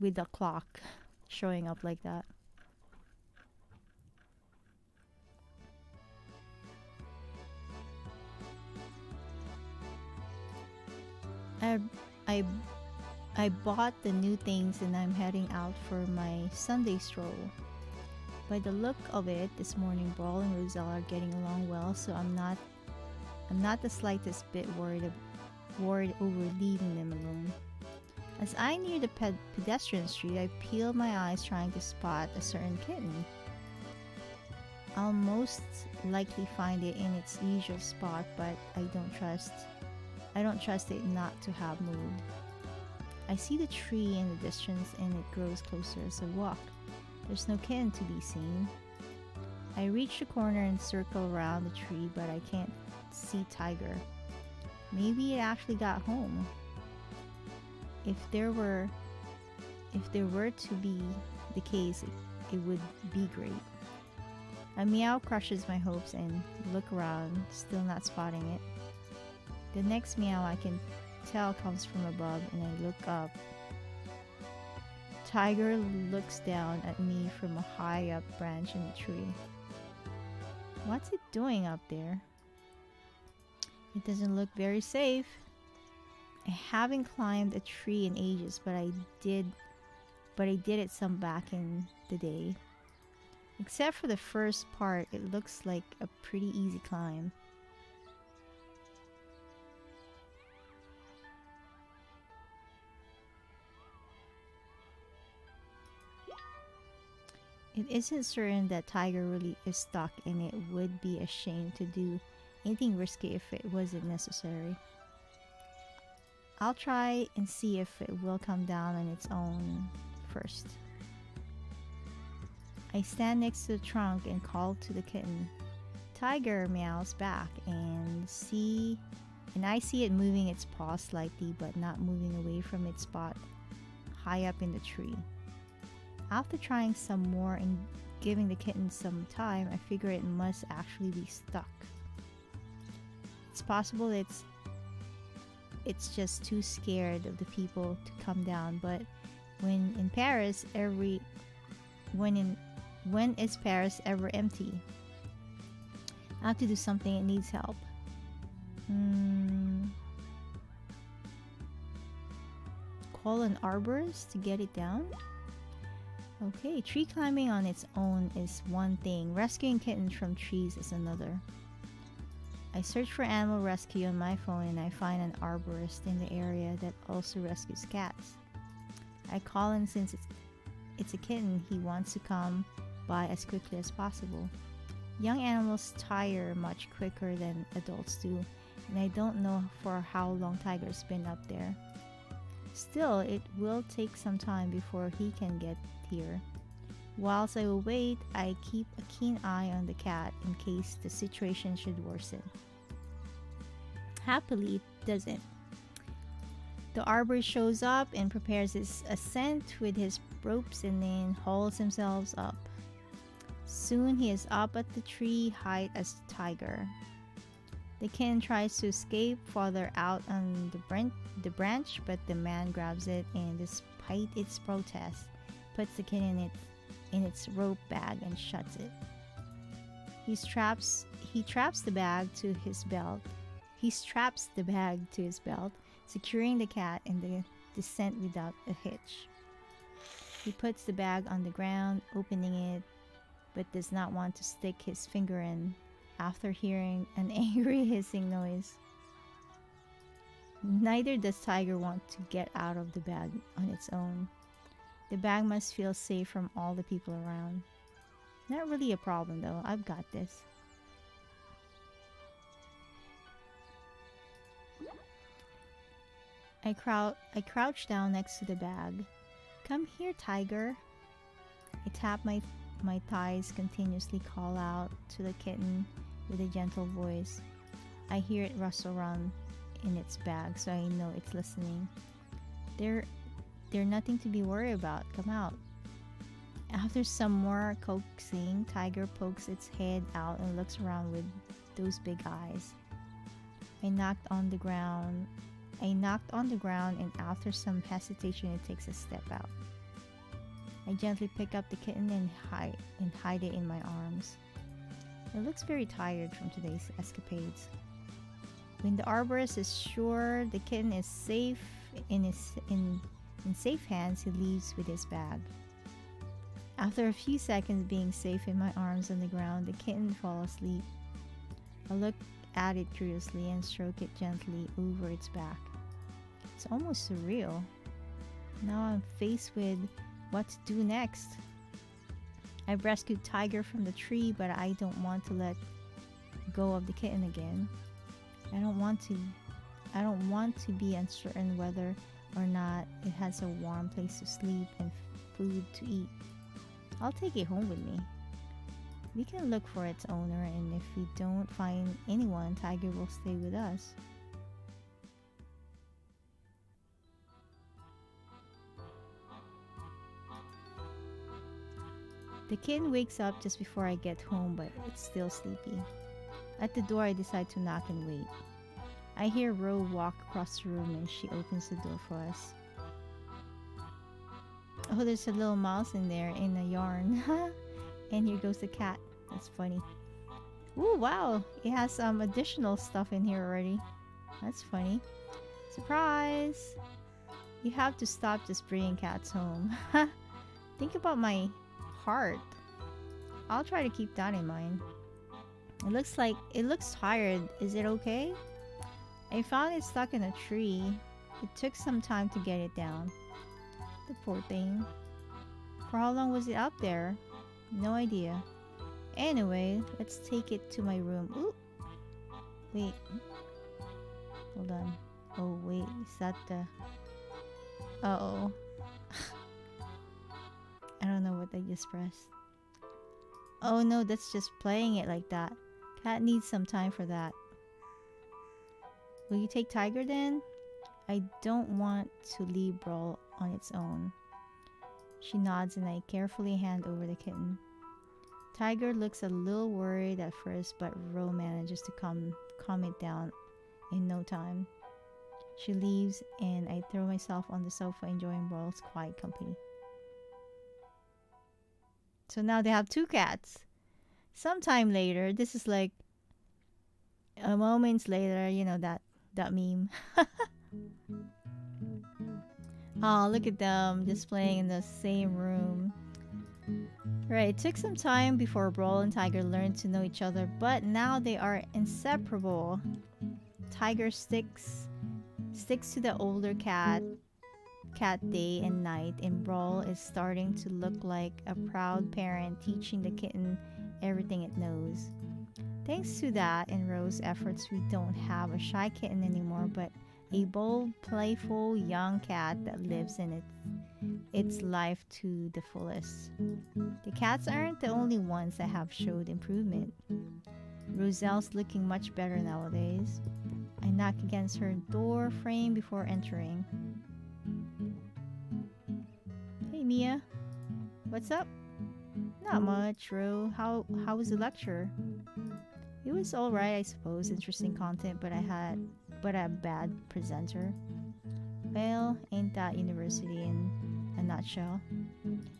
with the clock showing up like that. I bought the new things and I'm heading out for my Sunday stroll. By the look of it, this morning Brawl and Roselle are getting along well, so I'm not the slightest bit worried over leaving them alone. As I near the pedestrian street, I peel my eyes trying to spot a certain kitten. I'll most likely find it in its usual spot, but I don't trust it not to have moved. I see the tree in the distance and it grows closer as I walk. There's no kitten to be seen. I reach the corner and circle around the tree, but I can't see Tiger. Maybe it actually got home. If there were to be the case, it would be great. A meow crushes my hopes and look around, still not spotting it. The next meow I can tell comes from above, and I look up. Tiger looks down at me from a high up branch in the tree. What's it doing up there? It doesn't look very safe. I haven't climbed a tree in ages, but I did it some back in the day. Except for the first part, it looks like a pretty easy climb. It isn't certain that Tiger really is stuck, and it would be a shame to do anything risky if it wasn't necessary. I'll try and see if it will come down on its own first. I stand next to the trunk and call to the kitten. Tiger meows back and I see it moving its paw slightly but not moving away from its spot high up in the tree. After trying some more and giving the kitten some time, I figure it must actually be stuck. It's possible it's just too scared of the people to come down, but when is Paris ever empty? I have to do something, it needs help. Call an arborist to get it down? Okay, tree climbing on its own is one thing. Rescuing kittens from trees is another. I search for animal rescue on my phone and I find an arborist in the area that also rescues cats. I call him since it's a kitten. He wants to come by as quickly as possible. Young animals tire much quicker than adults do, and I don't know for how long Tiger's been up there. Still, it will take some time before he can get here. Whilst I will wait, I keep a keen eye on the cat in case the situation should worsen. Happily, it doesn't. The arborist shows up and prepares his ascent with his ropes and then hauls himself up. Soon he is up at the tree height as Tiger. The kitten tries to escape farther out on the branch, but the man grabs it and, despite its protest, puts the kitten in its rope bag and shuts it. He straps the bag to his belt. Securing the cat in the descent without a hitch. He puts the bag on the ground, opening it, but does not want to stick his finger in after hearing an angry hissing noise. Neither does Tiger want to get out of the bag on its own. The bag must feel safe from all the people around. Not really a problem though, I've got this. I crouch down next to the bag. Come here, Tiger. I tap my thighs, continuously call out to the kitten with a gentle voice. I hear it rustle around in its bag, so I know it's listening. They're nothing to be worried about. Come out. After some more coaxing, Tiger pokes its head out and looks around with those big eyes. I knocked on the ground, and after some hesitation, it takes a step out. I gently pick up the kitten and hide it in my arms. It looks very tired from today's escapades. When the arborist is sure the kitten is safe in safe hands, he leaves with his bag. After a few seconds being safe in my arms on the ground, the kitten falls asleep. I look at it curiously and stroke it gently over its back. It's almost surreal. Now I'm faced with what to do next. I've rescued Tiger from the tree, but I don't want to let go of the kitten again. I don't want to be uncertain whether or not it has a warm place to sleep and food to eat. I'll take it home with me. We can look for its owner, and if we don't find anyone, Tiger will stay with us. The kitten wakes up just before I get home, but it's still sleepy. At the door, I decide to knock and wait. I hear Ro walk across the room and she opens the door for us. Oh, there's a little mouse in there in a yarn. And here goes the cat. That's funny. Ooh, wow! It has some additional stuff in here already. That's funny. Surprise! You have to stop just bringing cats home. Think about my heart. I'll try to keep that in mind. It looks tired. Is it okay? I found it stuck in a tree. It took some time to get it down. The poor thing. For how long was it up there? No idea. Anyway, let's take it to my room. Ooh. Wait. Hold on. Oh, wait. Is that the... Uh-oh. I don't know what I just pressed. Oh no, that's just playing it like that. Cat needs some time for that. Will you take Tiger then? I don't want to leave Brawl on its own. She nods and I carefully hand over the kitten. Tiger looks a little worried at first, but Ro manages to calm it down in no time. She leaves and I throw myself on the sofa enjoying Brawl's quiet company. So now they have 2 cats. Sometime later, this is like a moments later, you know that meme. Oh, look at them just playing in the same room. Right, it took some time before Brawl and Tiger learned to know each other, but now they are inseparable. Tiger sticks to the older cat day and night, and Brawl is starting to look like a proud parent teaching the kitten everything it knows. Thanks to that and Ro's efforts, we don't have a shy kitten anymore, but a bold, playful young cat that lives in its life to the fullest. The cats aren't the only ones that have showed improvement. Roselle's looking much better nowadays. I knock against her door frame before entering. Hey Miya, what's up? Not much, Ro. How was the lecture? It was alright, I suppose. Interesting content, but a bad presenter. Well, ain't that university in a nutshell?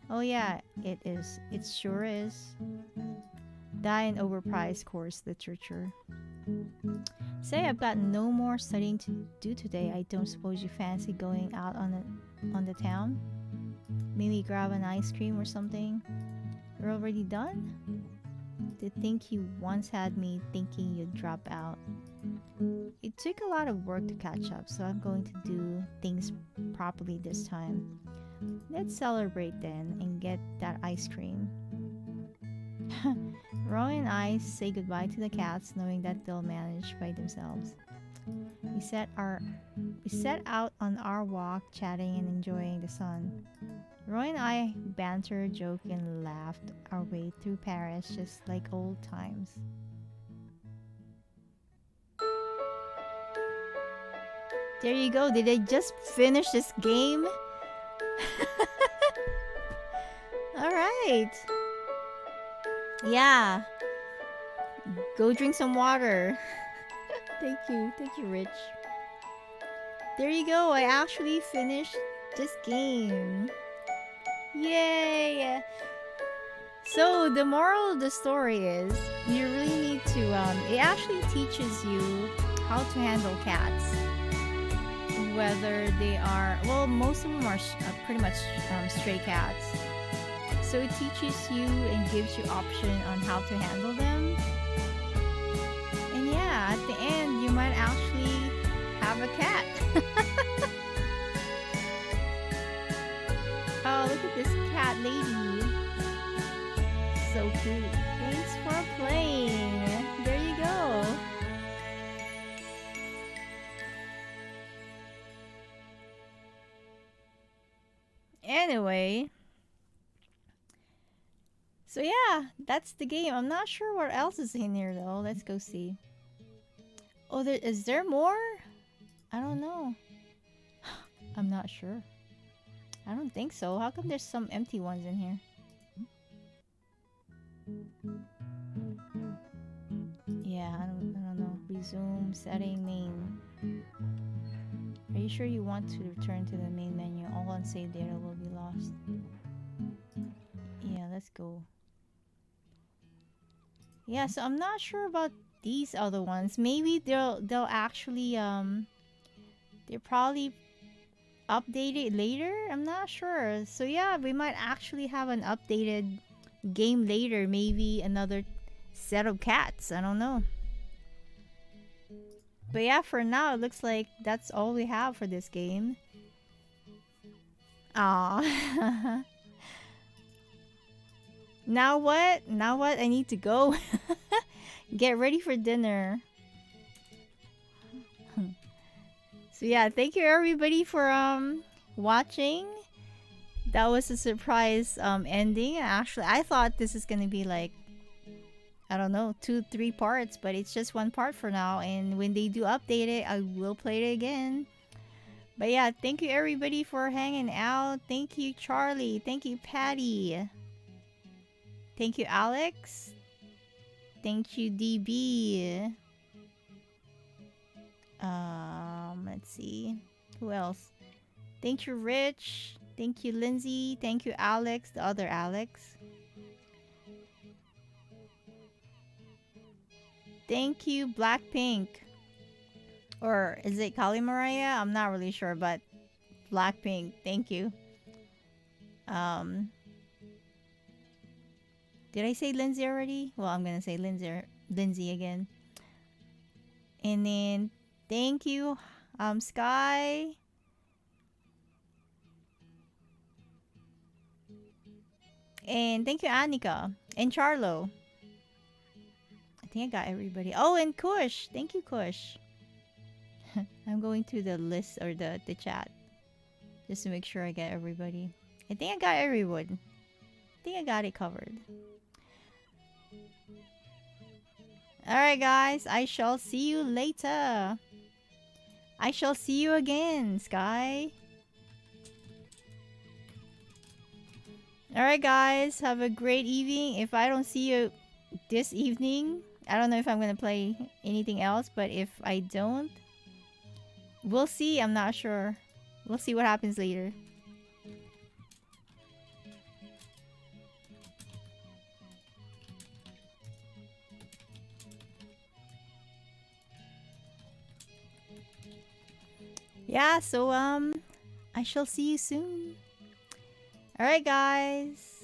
Oh yeah, it is. It sure is. That and overpriced course literature. Say I've got no more studying to do today. I don't suppose you fancy going out on the town? Maybe grab an ice cream or something? You're already done? To think you once had me thinking you'd drop out. It took a lot of work to catch up, so I'm going to do things properly this time. Let's celebrate then and get that ice cream. Roy and I say goodbye to the cats, knowing that they'll manage by themselves. We set out on our walk, chatting and enjoying the sun. Roy and I bantered, joked, and laughed our way through Paris just like old times. There you go. Did I just finish this game? Alright. Yeah. Go drink some water. Thank you, Rich. There you go. I actually finished this game. Yay! So the moral of the story is you really need to it actually teaches you how to handle cats, whether they are, well, most of them are pretty much stray cats. So it teaches you and gives you option on how to handle them. And yeah, at the end you might actually have a cat. Oh, look at this cat lady. So cute. Thanks for playing. There you go. Anyway. So yeah, that's the game. I'm not sure what else is in here though. Let's go see. Oh, is there more? I don't know. I'm not sure. I don't think so. How come there's some empty ones in here? Yeah, I don't know. Resume setting main. Are you sure you want to return to the main menu? All unsaved data will be lost. Yeah, let's go. Yeah, so I'm not sure about these other ones. Maybe they'll actually they're probably updated later. I'm not sure. So yeah, we might actually have an updated game later. Maybe another set of cats. I don't know. But yeah, for now it looks like that's all we have for this game. Aww. Now what? Now what? I need to go. Get ready for dinner. So yeah, thank you everybody for watching. That was a surprise ending. Actually, I thought this is gonna be like, I don't know, 2-3 parts, but it's just one part for now. And when they do update it, I will play it again. But yeah, thank you everybody for hanging out. Thank you, Charlie. Thank you, Patty. Thank you, Alex. Thank you, DB. Let's see. Who else? Thank you, Rich. Thank you, Lindsay. Thank you, Alex, the other Alex. Thank you, Blackpink. Or is it Kali Mariah? I'm not really sure, but Blackpink. Thank you. Did I say Lindsay already? Well, I'm gonna say Lindsay again. And then thank you, Sky. And thank you, Annika. And Charlo. I think I got everybody. Oh, and Kush. Thank you, Kush. I'm going through the list or the chat. Just to make sure I get everybody. I think I got everyone. I think I got it covered. Alright guys, I shall see you later. I shall see you again, Sky. Alright guys, have a great evening. If I don't see you this evening, I don't know if I'm gonna play anything else, but if I don't, we'll see. I'm not sure. We'll see what happens later. Yeah, so I shall see you soon. Alright guys.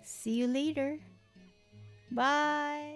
See you later. Bye.